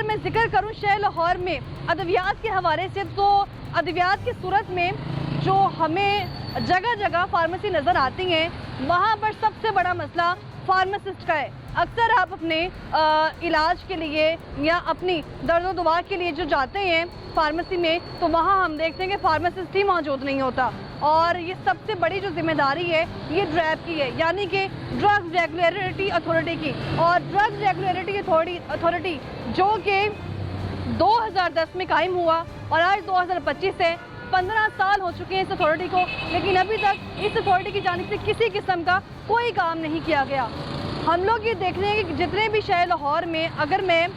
मैं जिक्र करूं शहर लाहौर में अद्वियात के हवाले से, तो अद्वियात की सूरत में जो हमें जगह जगह फार्मेसी नज़र आती हैं, वहाँ पर सबसे बड़ा मसला फार्मासिस्ट का है। अक्सर आप अपने इलाज के लिए या अपनी दर्द दवा के लिए जो जाते हैं फार्मेसी में, तो वहाँ हम देखते हैं कि फार्मासिस्ट ही मौजूद नहीं होता। और ये सबसे बड़ी जो जिम्मेदारी है ये ड्रैब की है, यानी कि ड्रग्स रेगुलेटरी अथॉरिटी की। और ड्रग्स रेगुलेटरी अथॉरिटी जो कि 2010 में कायम हुआ और आज 2025 से 15 साल हो चुके हैं इस अथॉरिटी को, लेकिन अभी तक इस अथॉरिटी की जानिब से किसी किस्म का कोई काम नहीं किया गया। हम लोग ये देख रहे हैं कि जितने भी शहर लाहौर में, अगर मैं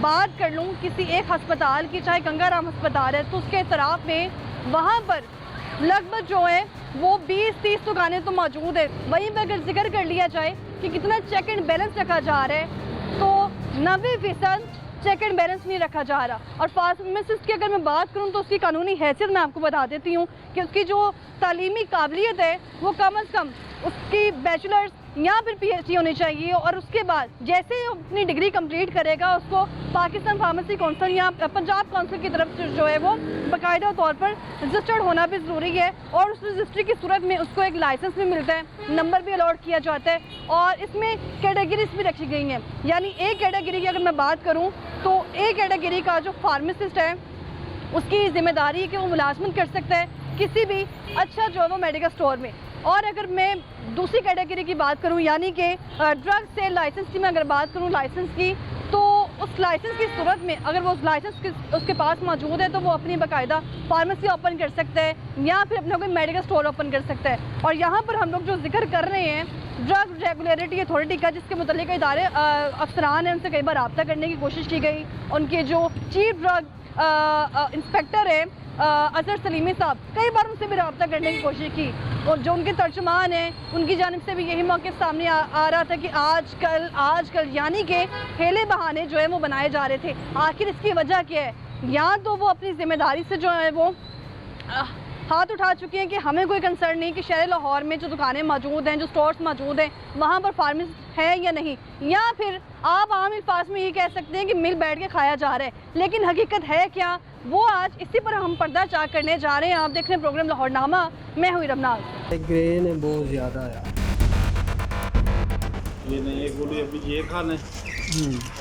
बात कर लूँ किसी एक हस्पताल की, चाहे गंगाराम हस्पताल है, तो उसके इतराफ़ में वहाँ पर लगभग जो है वो 20-30 दुकानें तो मौजूद है। वहीं पर अगर जिक्र कर लिया जाए कि कितना चेक एंड बैलेंस रखा जा रहा है, तो 90% चेक एंड बैलेंस नहीं रखा जा रहा। और फार्मासिस्ट की अगर मैं बात करूं तो उसकी कानूनी हैसियत मैं आपको बता देती हूं कि उसकी जो तालीमी काबिलियत है वो कम अज़ कम उसकी बैचलर्स या फिर PhD होनी चाहिए। और उसके बाद जैसे ही अपनी डिग्री कंप्लीट करेगा, उसको पाकिस्तान फार्मेसी काउंसिल या पंजाब काउंसिल की तरफ से जो है वो बाकायदा तौर पर रजिस्टर्ड होना भी ज़रूरी है। और उस रजिस्ट्री की सूरत में उसको एक लाइसेंस भी मिलता है, नंबर भी अलॉट किया जाता है। और इसमें कैटेगरीज भी रखी गई हैं, यानी एक कैटेगरी की अगर मैं बात करूँ तो एक कैटेगरी का जो फार्मासिस्ट है उसकी ज़िम्मेदारी है कि वो मुलाजमत कर सकता है किसी भी अच्छा जो है वो मेडिकल स्टोर में। और अगर मैं दूसरी कैटेगरी की बात करूं, यानी कि ड्रग सेल लाइसेंस की मैं अगर बात करूं लाइसेंस की, तो उस लाइसेंस की सूरत में अगर वो उस लाइसेंस उसके पास मौजूद है तो वो अपनी बाकायदा फार्मेसी ओपन कर सकता है या फिर अपना कोई मेडिकल स्टोर ओपन कर सकता है। और यहाँ पर हम लोग जो जिक्र कर रहे हैं ड्रग रेगुलेटरी अथॉरिटी का, जिसके मुतल्लिक़ इदारे अफसरान हैं, उनसे कई बार रब्ता करने की कोशिश की गई। उनके जो चीफ ड्रग इंस्पेक्टर है अजहर सलीमी साहब, कई बार उनसे भी रब्ता करने की कोशिश की, और जो उनके तर्जुमान हैं उनकी जानिब से भी यही मौक़िफ़ सामने आ रहा था कि आजकल यानी कि हेले बहाने जो है वो बनाए जा रहे थे। आखिर इसकी वजह क्या है? या तो वो अपनी ज़िम्मेदारी से जो है वो हाथ उठा चुके हैं कि हमें कोई कंसर्न नहीं कि शहर लाहौर में जो दुकानें मौजूद हैं, जो स्टोर्स मौजूद हैं, वहाँ पर फार्मेसिस्ट है या नहीं, या फिर आप आम अल्फाज में ये कह सकते हैं कि मिल बैठ के खाया जा रहा है। लेकिन हकीकत है क्या, वो आज इसी पर हम पर्दा चाक करने जा रहे हैं। आप देख रहे हैं प्रोग्राम लाहौरनामा, मैं हुई रमनाज। ग्रेन है बहुत ज़्यादा यार, ये नहीं, एक बोली अभी ये खाना है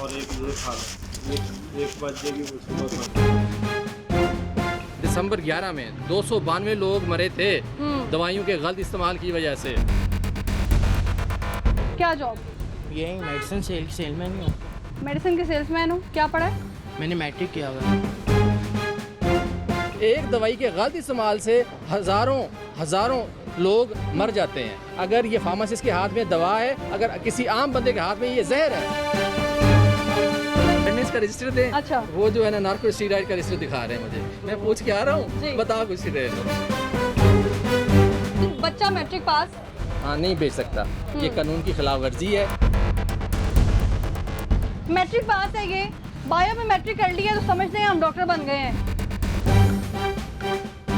और एक ये खाना, एक बच्चे की सुबह खाना। दिसंबर 11 में 292 लोग मरे थे दवाइयों के गलत इस्तेमाल की वजह से। क्या जॉब? यही मेडिसिन सेलमैन ही हूँ। मेडिसिन के सेल्समैन हूँ। क्या पढ़ा है? मैंने मैट्रिक किया हुआ है। एक दवाई के गलत इस्तेमाल से हज़ारों लोग मर जाते हैं। अगर ये फार्मासिस्ट के हाथ में दवा है, अगर किसी आम बंदे के हाथ में ये जहर है, फिटनेस का रजिस्टर दें। अच्छा। वो जो है ना नार्को स्टीरॉइड का रजिस्टर दिखा रहे हैं मुझे, मैं पूछ के आ रहा हूँ, बता कुछ दे। बच्चा मैट्रिक पास हाँ नहीं बेच सकता, ये कानून की खिलाफ वर्जी है। मैट्रिक पास है, ये बायो में मैट्रिक कर लिया तो समझते हैं हम डॉक्टर बन गए हैं।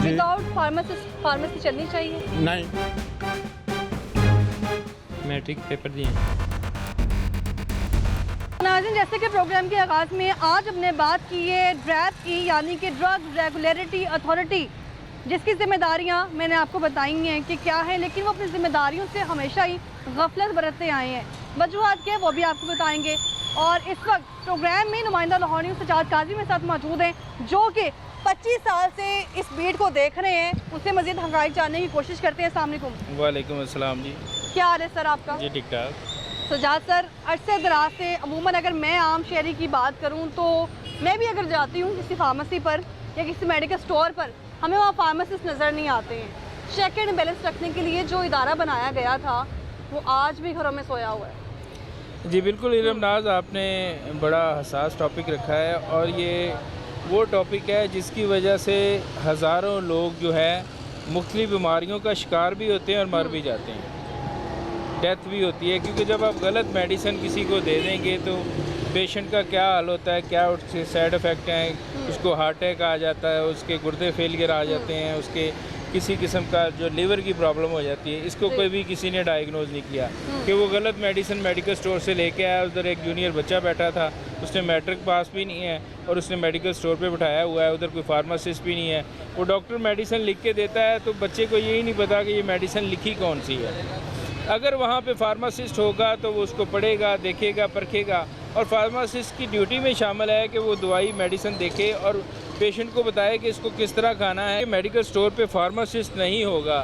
विदाउट फार्मेसी चलनी चाहिए? नहीं, मैट्रिक पेपर दिए। नाज़रीन, जैसे कि प्रोग्राम के आगाज़ में आज हमने बात की है ड्रैब की, यानी कि ड्रग रेगुलेटरी अथॉरिटी, जिसकी ज़िम्मेदारियां मैंने आपको बताई हैं कि क्या है, लेकिन वो अपनी ज़िम्मेदारियों से हमेशा ही गफलत बरतते आए हैं। वजूहात क्या है वो भी आपको बताएंगे। और इस वक्त प्रोग्राम में नुमाइंदा लाहौरियों सजाद काजी मेरे साथ मौजूद हैं, जो कि 25 साल से इस भीड़ को देख रहे हैं, उससे मज़ीद हक़ाइक़ जानने की कोशिश करते हैं। अस्सलाम वालेकुम। वालेकुम अस्सलाम जी। क्या हाल है सर आपका? जी ठीक ठाक। सजाद सर, अरसे दराज से अमूमन अगर मैं आम शहरी की बात करूं तो मैं भी अगर जाती हूं किसी फार्मेसी पर या किसी मेडिकल स्टोर पर, हमें वहाँ फार्मासिस्ट नज़र नहीं आते हैं। चेक एंड बैलेंस रखने के लिए जो इदारा बनाया गया था वो आज भी घरों में सोया हुआ है। जी बिल्कुल इरमनाज, आपने बड़ा हसास टॉपिक रखा है, और ये वो टॉपिक है जिसकी वजह से हज़ारों लोग जो है मुख्तलिफ बीमारियों का शिकार भी होते हैं और मर भी जाते हैं, डेथ भी होती है। क्योंकि जब आप गलत मेडिसिन किसी को दे देंगे तो पेशेंट का क्या हाल होता है, क्या उसके साइड इफ़ेक्ट हैं, उसको हार्ट अटैक आ जाता है, उसके गुर्दे फेलियर आ जाते हैं, उसके किसी किस्म का जो लीवर की प्रॉब्लम हो जाती है, इसको जी। कोई भी किसी ने डायग्नोज नहीं किया कि वो गलत मेडिसिन मेडिकल स्टोर से लेके आया। उधर एक जूनियर बच्चा बैठा था, उसने मैट्रिक पास भी नहीं है और उसने मेडिकल स्टोर पे बिठाया हुआ है, उधर कोई फार्मासिस्ट भी नहीं है। वो डॉक्टर मेडिसिन लिख के देता है तो बच्चे को यही नहीं पता कि ये मेडिसिन लिखी कौन सी है। अगर वहाँ पे फार्मासिस्ट होगा तो वो उसको पढ़ेगा, देखेगा, परखेगा, और फार्मासिस्ट की ड्यूटी में शामिल है कि वो दवाई मेडिसिन देखे और पेशेंट को बताए कि इसको किस तरह खाना है। मेडिकल स्टोर पे फार्मासिस्ट नहीं होगा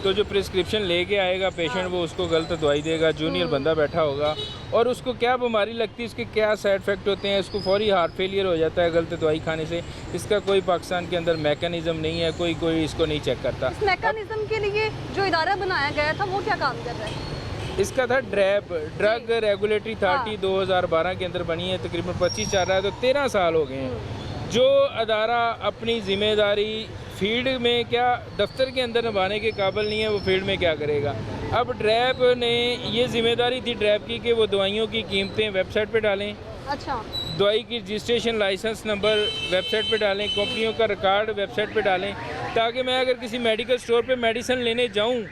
तो जो प्रिस्क्रिप्शन लेके आएगा पेशेंट, वो उसको गलत दवाई देगा। जूनियर बंदा बैठा होगा और उसको क्या बीमारी लगती है, उसके क्या साइड इफ़ेक्ट होते हैं, उसको फौरी हार्ट फेलियर हो जाता है गलत दवाई खाने से। इसका कोई पाकिस्तान के अंदर मैकेनिज़्म नहीं है, कोई इसको नहीं चेक करता। इस मैकेनिज्म के लिए जो इदारा बनाया गया था वो क्या काम कर रहा है? इसका था ड्रग रेगुलेटरी अथॉरिटी 2012 के अंदर बनी है, तकरीबन 25 चल रहा है, तो 13 साल हो गए हैं। जो अदारा अपनी ज़िम्मेदारी फील्ड में क्या दफ्तर के अंदर निभाने के काबिल नहीं है, वो फील्ड में क्या करेगा। अब ड्रैप ने ये ज़िम्मेदारी थी ड्रैप की कि वो दवाइयों की कीमतें वेबसाइट पे डालें, अच्छा, दवाई की रजिस्ट्रेशन लाइसेंस नंबर वेबसाइट पे डालें, कंपनियों का रिकॉर्ड वेबसाइट पे डालें, ताकि मैं अगर किसी मेडिकल स्टोर पे मेडिसिन लेने जाऊं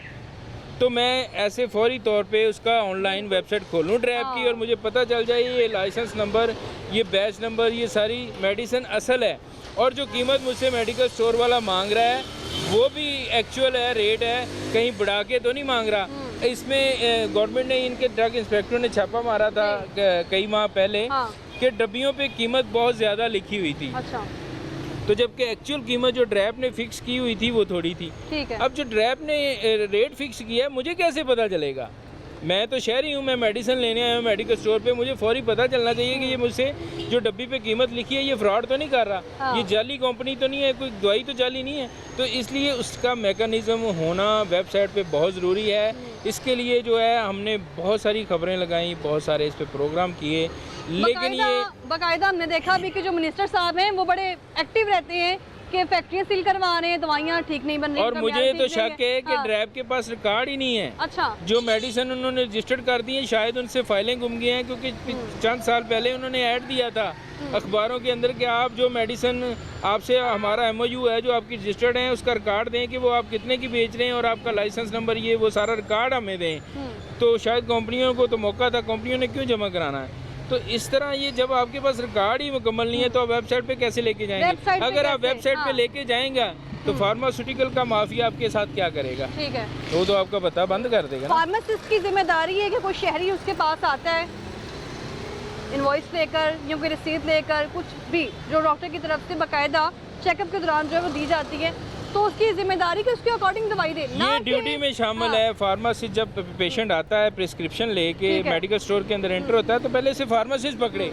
तो मैं ऐसे फौरी तौर पे उसका ऑनलाइन वेबसाइट खोलूं ड्रैप की, और मुझे पता चल जाए ये लाइसेंस नंबर, ये बैच नंबर, ये सारी मेडिसिन असल है, और जो कीमत मुझसे मेडिकल स्टोर वाला मांग रहा है वो भी एक्चुअल है, रेट है, कहीं बढ़ा के तो नहीं मांग रहा। इसमें गवर्नमेंट ने, इनके ड्रग इंस्पेक्टर ने छापा मारा था कई माह पहले कि डब्बियों पे कीमत बहुत ज़्यादा लिखी हुई थी। अच्छा, तो जबकि एक्चुअल कीमत जो ड्रैप ने फिक्स की हुई थी वो थोड़ी थी। ठीक है। अब जो ड्रैप ने रेट फिक्स किया है, मुझे कैसे पता चलेगा? मैं तो शहरी हूँ, मैं मेडिसिन लेने आया हूँ मेडिकल स्टोर पे, मुझे फौरी पता चलना चाहिए कि ये मुझसे जो डब्बी पे कीमत लिखी है ये फ्रॉड तो नहीं कर रहा, ये जाली कंपनी तो नहीं है, कोई दवाई तो जाली नहीं है। तो इसलिए उसका मैकेनिज़्म होना वेबसाइट पे बहुत ज़रूरी है। इसके लिए जो है हमने बहुत सारी खबरें लगाई, बहुत सारे इस पे प्रोग्राम किए, लेकिन ये बाकायदा हमने देखा भी कि जो मिनिस्टर साहब हैं वो बड़े एक्टिव रहते हैं कि फैक्ट्रियाँ सील करवा रहे हैं, दवाइयाँ ठीक नहीं बन रही। और मुझे तो शक है कि ड्रैप के पास रिकॉर्ड ही नहीं है। अच्छा, जो मेडिसिन उन्होंने रजिस्टर्ड कर दी है, शायद उनसे फाइलें गुम गई हैं, क्योंकि चंद साल पहले उन्होंने ऐड दिया था अखबारों के अंदर कि आप जो मेडिसिन, आपसे हमारा MOU है जो आपकी रजिस्टर्ड है, उसका रिकॉर्ड दें कि वो आप कितने की बेच रहे हैं और आपका लाइसेंस नंबर, ये वो सारा रिकॉर्ड हमें दें। तो शायद कंपनियों को तो मौका था, कंपनियों ने क्यों जमा कराना है? तो इस तरह ये जब आपके पास रिकॉर्ड ही मुकम्मल नहीं है तो आप वेबसाइट पे कैसे लेके जाएंगे? अगर आप वेबसाइट पे लेके जाएंगे तो फार्मास्यूटिकल का माफिया आपके साथ क्या करेगा? ठीक है, वो तो आपका पता बंद कर देगा ना। फार्मासिस्ट की जिम्मेदारी है कि कोई शहरी उसके पास आता है इनवॉइस लेकर या कोई रसीद लेकर, कुछ भी जो डॉक्टर की तरफ से बाकायदा चेकअप के दौरान जो है वो दी जाती है, तो उसकी जिम्मेदारी कि उसके अकॉर्डिंग दवाई दे। ये ड्यूटी में शामिल है। फार्मासिस्ट जब पेशेंट आता है प्रिस्क्रिप्शन लेके मेडिकल स्टोर के अंदर एंटर होता है तो पहले से फार्मासिस्ट पकड़े,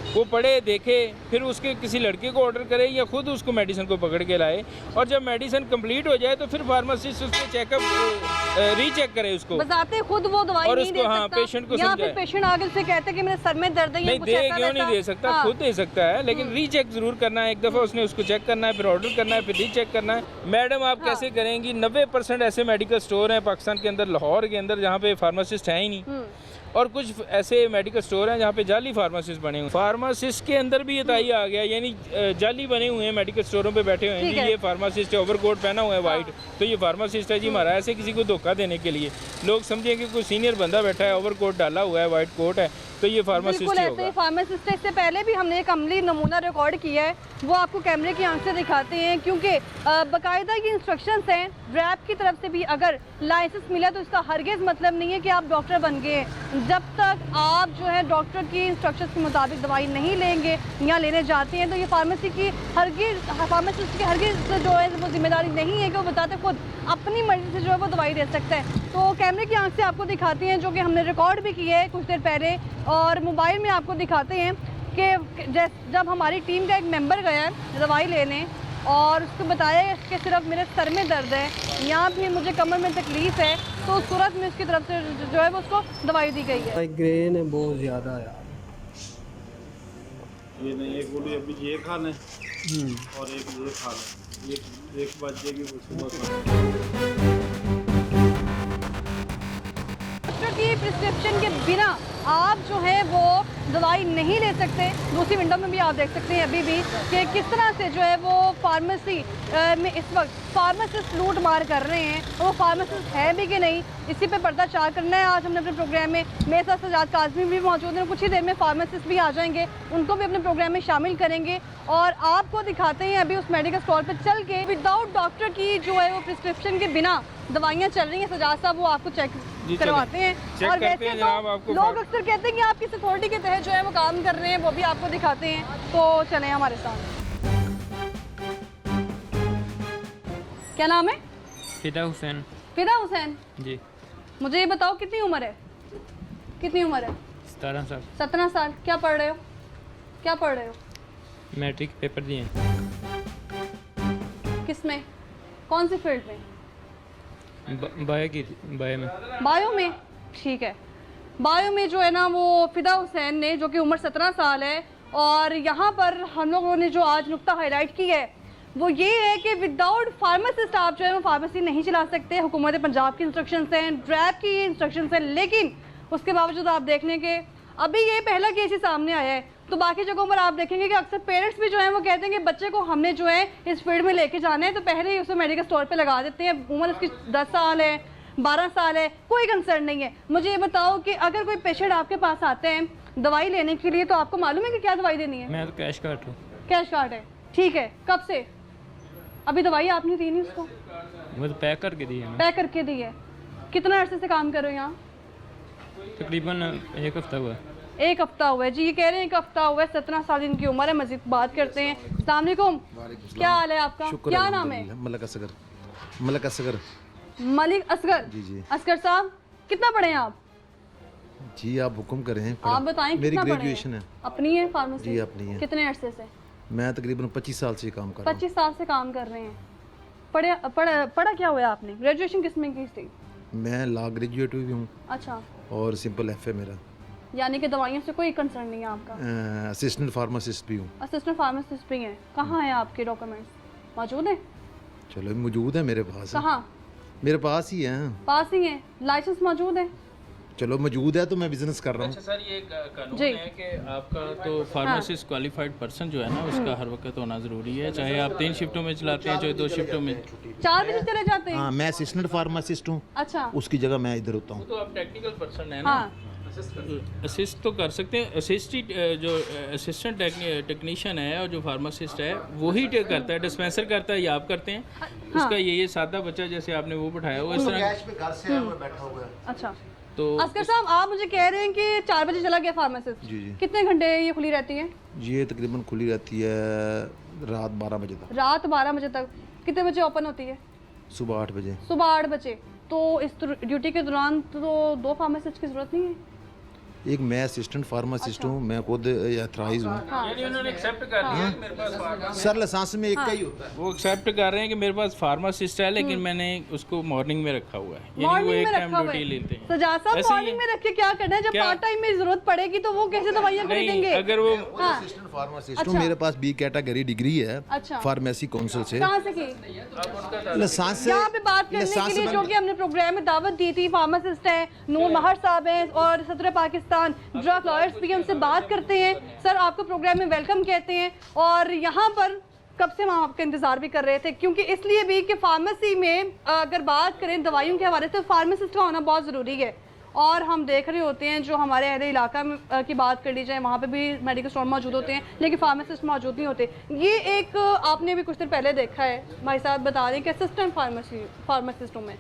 वो पढ़े, देखे, फिर उसके किसी लड़के को ऑर्डर करे या खुद उसको मेडिसिन को पकड़ के लाए, और जब मेडिसिन कंप्लीट हो जाए तो फिर फार्मासिस्ट उसको चेकअप रीचेक करे उसको, बताते खुद वो दवाई और नहीं दे उसको, हाँ, सकता, पेशेंट को या समझाए। फिर पेशेंट आगे से कहते हैं कि मेरे सर में दर्द है, नहीं दे, क्यों नहीं दे सकता? खुद दे सकता है, लेकिन रीचेक जरूर करना है। एक दफ़ा उसने उसको चेक करना है, फिर ऑर्डर करना है, फिर रीचेक करना है। मैडम आप कैसे करेंगी? 90% ऐसे मेडिकल स्टोर हैं पाकिस्तान के अंदर, लाहौर के अंदर, जहाँ पे फार्मासिस्ट है ही नहीं, और कुछ ऐसे मेडिकल स्टोर हैं जहाँ पे जाली फार्मासिस्ट बने हुए। फार्मासिस्ट के अंदर भी ये ताई आ गया, यानी जाली बने हुए हैं, मेडिकल स्टोरों पे बैठे हुए हैं जी, ये फार्मासिस्ट है, ओवरकोट पहना हुआ है वाइट, तो ये फार्मासिस्ट है जी हमारा। ऐसे किसी को धोखा देने के लिए लोग समझेंगे कोई सीनियर बंदा बैठा है, ओवरकोट डाला हुआ है, वाइट कोट है, तो ये फार्मासिस्ट ही होगा। फार्मासिस्ट, इससे पहले भी हमने एक अमली नमूना रिकॉर्ड किया है, वो आपको कैमरे की आंख से दिखाते हैं, क्योंकि बाकायदा ये इंस्ट्रक्शंस हैं ड्रैप की तरफ से भी। अगर लाइसेंस मिला तो इसका हरगिज़ मतलब नहीं है कि आप डॉक्टर बन गए। जब तक आप जो है डॉक्टर की इंस्ट्रक्शंस के मुताबिक दवाई नहीं लेंगे या लेने जाते हैं तो ये फार्मेसिस्ट की हरगिज़ जो है वो जिम्मेदारी नहीं है कि वो बताते खुद अपनी मर्जी से जो है वो दवाई दे सकता है। तो कैमरे की आंख से आपको दिखाते हैं, जो कि हमने रिकॉर्ड भी किया है कुछ देर पहले, और मोबाइल में आपको दिखाते हैं कि जब हमारी टीम का एक मेंबर गया है दवाई लेने और उसको बताया कि सिर्फ मेरे सर में दर्द है या फिर मुझे कमर में तकलीफ़ है, तो उस सूरत में उसकी तरफ से जो है वो उसको दवाई दी गई है। माइग्रेन है बहुत ज़्यादा यार। ये नहीं, एक बोली अभी ये खाना है और एक ये खाना, एक बजेगी वो सुबह खाना। डॉक्टर की प्रिस्क्रिप्शन के बिना आप जो है वो दवाई नहीं ले सकते। दूसरी विंडो में भी आप देख सकते हैं अभी भी कि किस तरह से जो है वो फार्मेसी में इस वक्त फार्मासिस्ट लूट मार कर रहे हैं, और वो फार्मासिस्ट है भी कि नहीं, इसी पे पर्दाचार करना है आज हमने अपने प्रोग्राम में। मेरे साथ सजाद काज़मी भी मौजूद हैं, कुछ ही देर में फार्मासिस्ट भी आ जाएंगे, उनको भी अपने प्रोग्राम में शामिल करेंगे और आपको दिखाते हैं अभी उस मेडिकल स्टोर पर चल के विदाउट डॉक्टर की जो है वो प्रिस्क्रिप्शन के बिना दवाइयाँ चल रही हैं। सजाद साहब वो आपको चेक करवाते हैं, चेक और करते वैसे हैं जनाब, तो आपको लोग अक्सर कहते हैं कि आप किस अथॉरिटी के तहत जो है वो काम कर रहे हैं, वो भी आपको दिखाते हैं। तो चलें हमारे साथ। क्या नाम है? फिदा हुसैन फिदा हुसैन जी। मुझे ये बताओ कितनी उम्र है? कितनी उम्र है? 17 साल। 17 साल। क्या पढ़ रहे हो? क्या पढ़ रहे हो? मैट्रिक पेपर दिए। किस में? कौन सी फील्ड में? बायो में। बायो में, ठीक है। बायो में जो है ना वो फिदा हुसैन ने, जो कि उम्र 17 साल है, और यहाँ पर हम लोगों ने जो आज नुक्ता हाईलाइट की है वो ये है कि विदाउट फार्मासिस्ट आप जो है वो फार्मेसी नहीं चला सकते। हुकूमत पंजाब की इंस्ट्रक्शंस हैं, ड्रैब की इंस्ट्रक्शंस हैं, लेकिन उसके बावजूद आप देख लें कि अभी ये पहला केस ही सामने आया है। तो बाकी जगहों पर आप देखेंगे कि अक्सर पेरेंट्स भी जो है वो कहते हैं कि बच्चे को हमने जो है इस फील्ड में लेके जाना है, तो पहले ही उसे मेडिकल स्टोर पे लगा देते हैं। उम्र उसकी 10 साल है, 12 साल है, कोई कंसर्न नहीं है। मुझे ये बताओ कि अगर कोई पेशेंट आपके पास आते हैं दवाई लेने के लिए, तो आपको मालूम है कि क्या दवाई देनी है? मैं तो कैश कार्ड हूँ। कैश कार्ड है, ठीक है। कब से? अभी दवाई आपने दी नहीं उसको? वो तो पैक करके दी है। पैक करके दी है। कितना अर्से से काम कर रहे हो यहाँ? तकरीबन 1 हफ्ता हुआ। 1 हफ्ता हुआ है जी। ये कह रहे हैं 1 हफ्ता हुआ है, 17 साल इनकी उम्र है। मजीद बात करते हैं। अस्सलाम वालेकुम, क्या हाल है आपका? क्या नाम है? मलिक असगर। मलिक असगर। मलिक असगर जी जी। असगर साहब कितना पढ़े हैं आप? जी आप हुक्म करें। आप बताएं मेरी कितना पढ़े हैं? ग्रेजुएशन है। अपनी है फार्मेसी? जी अपनी है। कितने अरसे से? मैं तकरीबन 25 साल से काम कर रहा हूँ। 25 साल से काम कर रहे हैं। पढ़ा क्या हुआ है आपने? ग्रेजुएशन किस में की थी? मैं लॉ ग्रेजुएट भी हूँ अच्छा, और सिंपल FA मेरा। यानी कि दवाइयों से कोई कंसर्न नहीं है आपका? असिस्टेंट फार्मासिस्ट भी हूँ। असिस्टेंट फार्मासिस्ट भी हैं। कहाँ हैं आपके डॉक्यूमेंट्स? मौजूद हैं? चलो मौजूद है मेरे पास। कहाँ? मेरे पास ही है। पास ही हैं। लाइसेंस मौजूद है? चलो मौजूद है तो मैं बिजनेस कर रहा हूँ। अच्छा सर, ये कानून जी। है कि आपका तो फार्मासिस्ट क्वालिफाइड पर्सन जो है ना उसका हर वक्त होना ज़रूरी है, चाहे आप 3 शिफ्टों में चलाते हैं चाहे 2 शिफ्टों में। 4 बजे चले जाते हैं? हाँ मैं असिस्टेंट फार्मासिस्ट हूँ, अच्छा, उसकी जगह मैं इधर होता हूँ। तो आप टेक्निकल पर्सन है ना, हाँ असिस्ट तो कर सकते हैं। जो असिस्टेंट टेक्नीशियन है और जो फार्मासिस्ट है वही करता है, डिस्पेंसर करता है या आप करते हैं? उसका ये सादा बच्चा जैसे आपने वो बैठाया हुआ इस तरह। घर से बैठा हुआ है। अच्छा। तो अस्कर साहब आप मुझे कह रहे हैं कि 4 बजे चला गया फार्मासिस्ट। जी जी। कितने घंटे ये खुली रहती है? ये तकरीबन खुली रहती है रात 12 बजे तक। रात 12 बजे तक। कितने बजे ओपन होती है? सुबह 8 बजे। सुबह 8 बजे। तो इस ड्यूटी के दौरान तो 2 फार्मासिस्ट की जरूरत नहीं है? एक मैं असिस्टेंट फार्मासिस्ट हूँ, मैं खुद एथराइज हूँ। यानी उन्होंने एक्सेप्ट कर लिया कि मेरे पास फार्मासिस्ट, सर लाइसेंस में एक का ही होता है। वो एक्सेप्ट कर रहे हैं कि मेरे पास फार्मासिस्ट है, लेकिन मैंने उसको मॉर्निंग में रखा हुआ है, यानी वो मॉर्निंग एक में टाइम रखा हुआ ड्यूटी है। लेते हैं। सजाद साहब ऐसे ही मॉर्निंग में रख के क्या करना है? जब क्या? पार्ट टाइम में जरूरत पड़ेगी तो वो कैसे दवाइयाँ नहीं, खरीदेंगे? अगर वो हाँ। असिस्टेंट फार्मासिस्ट हूँ, मेरे पास B कैटेगरी डिग्री है अच्छा। फार्मेसी काउंसिल से। कहाँ से की? लाइसेंस से यहाँ पे बात करने के लिए जो कि हमने प्रोग्राम में दावत दी थी, फार्मासिस्ट हैं नूर महर साहब हैं और सदर पाकिस्तान ड्रग लॉयर्स भी हमसे बात करते हैं। सर आपको प्रोग्राम में वेलकम कहते हैं, और यहाँ पर कब से हम आपका इंतज़ार भी कर रहे थे, क्योंकि इसलिए भी कि फार्मेसी में अगर बात करें दवाइयों के हवाले से फार्मासिस्ट का होना बहुत ज़रूरी है। और हम देख रहे होते हैं जो हमारे अहले इलाका में की बात कर ली जाए, वहाँ पे भी मेडिकल स्टोर मौजूद होते हैं लेकिन फार्मासिस्ट मौजूद नहीं होते। ये एक आपने भी कुछ देर पहले देखा है, भाई साहब बता रहे हैं कि असिस्टेंट फार्मासिस्टों में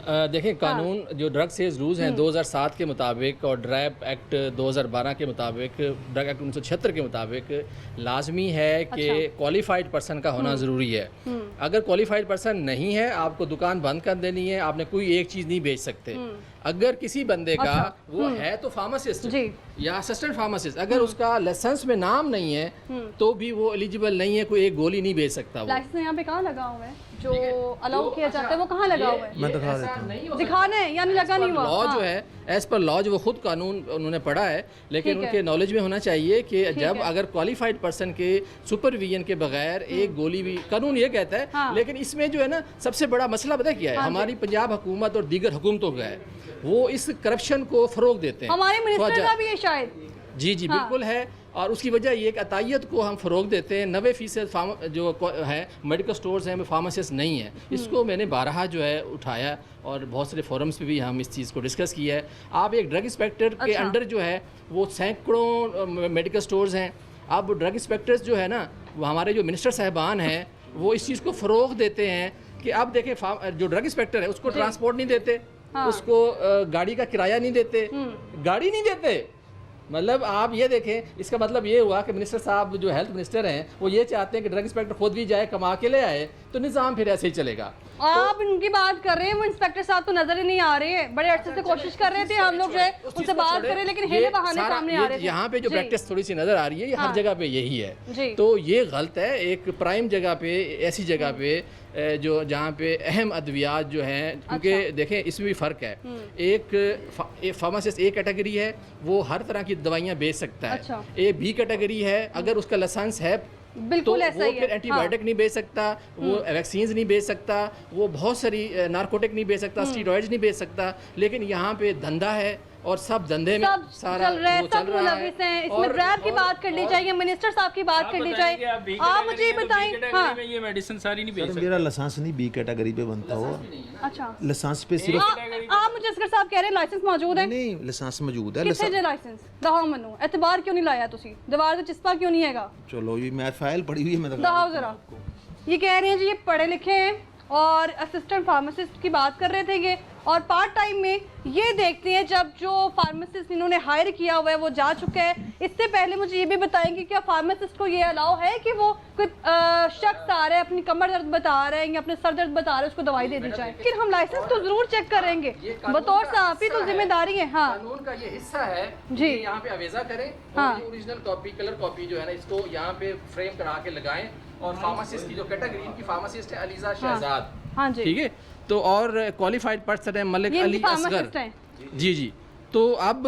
देखें कानून जो ड्रग सेल्स रूल्स हैं 2007 के मुताबिक और ड्रैब एक्ट 2012 के मुताबिक, ड्रग एक्ट 1976 के मुताबिक लाजमी है कि क्वालिफाइड पर्सन का होना ज़रूरी है। अगर क्वालिफाइड पर्सन नहीं है आपको दुकान बंद कर देनी है, आपने कोई एक चीज़ नहीं बेच सकते। अगर किसी बंदे का वो है तो फार्मासिस्ट या असिस्टेंट फार्मासिस्ट, अगर उसका लाइसेंस में नाम नहीं है तो भी वो एलिजिबल नहीं है, कोई एक गोली नहीं बेच सकता। वो लाइसेंस यहाँ पे कहाँ लगा हुआ है? जो अलाउ किया जाता है वो कहाँ लगा हुआ है? मैं दिखा देता हूँ। दिखाना है यानी लगा नहीं हुआ। लॉ हाँ। जो है एज पर लॉ जो वो खुद कानून उन्होंने पढ़ा है, लेकिन ठीक है। उनके नॉलेज में होना चाहिए कि जब है। अगर क्वालिफाइड पर्सन के सुपरविजन के बगैर एक गोली भी, कानून ये कहता है। हाँ। लेकिन इसमें जो है ना सबसे बड़ा मसला पता है क्या है? हाँ जी। हमारी पंजाब हुकूमत और दीगर हुकूमतों का है, वो इस करप्शन को फरोग देते हैं। हमारे मिनिस्टर ख्वाजा- का भी है शायद। जी जी हाँ। बिल्कुल है, और उसकी वजह ये कि अतायत को हम फ़रोग देते हैं। 90% जो है मेडिकल स्टोर्स हैं, फार्मासिस्ट नहीं है। इसको मैंने बारहा जो है उठाया और बहुत सारे फोरम्स पे भी हम इस चीज़ को डिस्कस किया है। आप एक ड्रग इंस्पेक्टर के अच्छा। अंडर जो है वो सैकड़ों मेडिकल स्टोर्स हैं। अब ड्रग इंस्पेक्टर्स जो है ना, वो हमारे जो मिनिस्टर साहबान हैं वो इस चीज़ को फ़रोग देते हैं कि अब देखें जो ड्रग इंस्पेक्टर है उसको ट्रांसपोर्ट नहीं देते, हाँ। उसको गाड़ी का किराया नहीं देते, गाड़ी नहीं देते। मतलब आप ये देखें, इसका मतलब ये हुआ कि मिनिस्टर साहब जो हेल्थ मिनिस्टर हैं वो ये चाहते हैं कि ड्रग इंस्पेक्टर खुद भी जाए, कमा के ले आए, तो निज़ाम फिर ऐसे ही चलेगा। आप इनकी बात कर रहे हैं, वो इंस्पेक्टर साहब तो नजर ही नहीं आ रहे हैं। बड़े अरसे से कोशिश कर रहे थे हम लोग जो है उनसे बात करें, लेकिन ये हिले बहाने सारा- सामने ये आ रहे थे। यहाँ पे जो जी। प्रैक्टिस थोड़ी सी नजर आ रही है, ये हाँ। हर जगह पे यही है। जी। तो ये गलत है। एक प्राइम जगह पे, ऐसी जगह पे जो जहाँ पे अहम अद्वियात जो हैं, क्योंकि अच्छा। देखें इसमें भी फ़र्क है। एक फार्मासिस्ट एक कैटेगरी है, वो हर तरह की दवाइयाँ बेच सकता है। अच्छा। एक बी कैटेगरी है, अगर उसका लाइसेंस है बिल्कुल तो ऐसा वो ही है। फिर एंटीबायोटिक नहीं बेच सकता, वो वैक्सीन्स नहीं बेच सकता, वो बहुत सारी नारकोटिक नहीं बेच सकता, स्टीरॉइड्स नहीं बेच सकता। लेकिन यहाँ पे धंधा है और सब धंधे में सब सारा चल रहा है, वो चल सब रहा है। मुलविस हैं। इसमें और- ड्रैब की बात करनी चाहिए, मिनिस्टर साहब की बात करनी चाहिए। आप मुझे ये बताएं। हाँ, में ये मेडिसिन सारी नहीं बेच सर सकते। मेरा लाइसेंस नहीं बी कैटेगरी पे बनता हो, अच्छा। लाइसेंस पे सिर्फ आप मुझे असगर साहब कह रहे हैं लाइसेंस मौजूद है। नहीं लाइसेंस मौजूद है। किथे जे लाइसेंस दहाओ मनु एतबार क्यों नहीं लाया तुसी? दीवार तो चिस्पा क्यों नहीं हैगा? चलो ये मैं फाइल पड़ी हुई है, मैं दिखा दहाओ देता जरा। हूँ आपको। ये कह रहे हैं जी ये पढ़े लिखे हैं और असिस्टेंट फार्मासिस्ट की बात कर रहे थे ये, और पार्ट टाइम में ये देखते हैं जब जो फार्मासिस्ट इन्होंने हायर किया हुआ है वो जा चुका है। इससे पहले मुझे ये भी बताएंगे क्या फार्मासिस्ट को ये अलाउ है कि वो कोई शख्स आ रहा है, अपनी कमर दर्द बता रहा है या अपने सर दर्द बता रहा है, उसको दवाई दे दी जाए? लेकिन हम लाइसेंस तो जरूर चेक करेंगे, बतौर साहब ही तो जिम्मेदारी है। हाँ कानून का ये हिस्सा है जी। कि यहाँ पे अवेजा करें हाँ। और ये ओरिजिनल कॉपी, कलर कॉपी जो है ना, इसको यहाँ पे फ्रेम करा के लगाएं। और फार्मासिस्ट की जो कैटेगरी, इनकी फार्मासिस्ट है अलीजा शहजाद, हाँ जी। ठीक है। तो और क्वालिफाइड पर्सन है मलिक ये अली इनकी असगर। फार्मासिस्ट हैं। जी जी। तो अब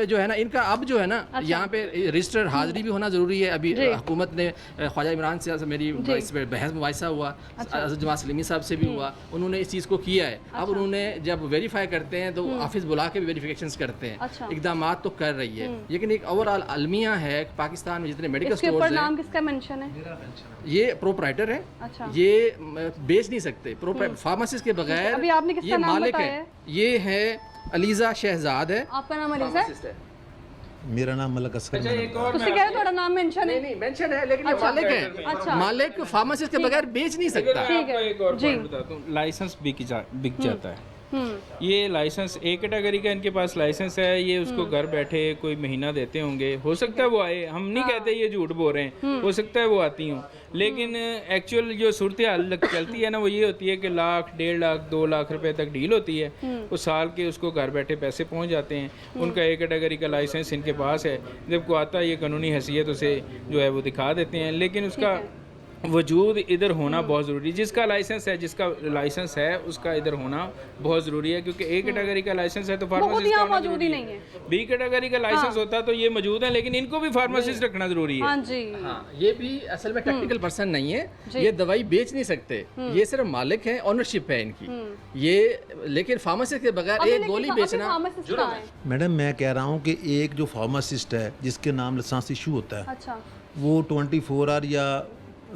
जो है ना इनका अब जो है ना यहाँ पे रजिस्टर हाजिरी भी होना ज़रूरी है। अभी जी। हुकूमत ने ख्वाजा इमरान से मेरी इस पर बहस मुबाहिसा हुआ, अज़द जमात सलीमी साहब से भी हुआ, उन्होंने इस चीज़ को किया है। अब उन्होंने जब वेरीफाई करते हैं तो ऑफिस बुला के भी वेरिफिकेशंस करते हैं। अच्छा। इकदाम तो कर रही है, लेकिन एक ओवरऑल अलमिया है पाकिस्तान में जितने मेडिकल इसके ऊपर स्टोर्स नाम हैं, किसका मेंशन है? ये प्रोपराइटर है। अच्छा। ये बेच नहीं सकते, फार्मासिस्ट के बगैर। अभी आपने किसका ये नाम मालिक बताया है, है? ये है अलीजा शहजाद है। आपका नाम अलीजा है? फार्मासिस्ट है। मेरा नाम मलक असगर अच्छा, मैडम एक का। और तुसी कह रहे हो थोड़ा नाम मेंशन है? नहीं मेंशन है, लेकिन ये अच्छा। मालिक है। अच्छा। मालिक फार्मासिस्ट के बगैर बेच नहीं इधर सकता। मैं ठीक आपको है। एक और जी। पॉइंट बताता हूँ। लाइसेंस बिक जाता है। ये लाइसेंस ए कैटेगरी का इनके पास लाइसेंस है, ये उसको घर बैठे कोई महीना देते होंगे, हो सकता है वो आए, हम नहीं कहते ये झूठ बोल रहे हैं, हो सकता है वो आती हूँ, लेकिन एक्चुअल जो सूरत हाल चलती है ना वो ये होती है कि लाख, 1.5 लाख, 2 लाख रुपए तक डील होती है, वो साल के उसको घर बैठे पैसे पहुँच जाते हैं। उनका ए कैटेगरी का लाइसेंस इनके पास है, जब को आता है ये कानूनी हैसियत उसे जो है वो दिखा देते हैं, लेकिन उसका वजूद इधर होना बहुत ज़रूरी है। जिसका लाइसेंस है उसका इधर होना बहुत ज़रूरी है, क्योंकि ए कैटेगरी का लाइसेंस है तो खुद फार्मासिस्ट यहाँ का होना मौजूद ही ज़रूरी नहीं है। बी कैटेगरी का लाइसेंस होता तो ये मौजूद है, लेकिन इनको भी फार्मासिस्ट रखना ज़रूरी है। हाँ जी। हाँ, ये भी असल में टेक्निकल पर्सन नहीं है, ये दवाई बेच नहीं सकते, ये सिर्फ मालिक है, ऑनरशिप है इनकी ये। लेकिन फार्मासिस्ट के बगैर अभी एक लेकिन गोली अभी बेचना फार्मासिस्ट कहाँ है? मैडम मैं कह रहा हूँ कि एक जो फार्मासिस्ट है जिसके नाम लाइसेंस इशू होता है अच्छा वो 24 आवर या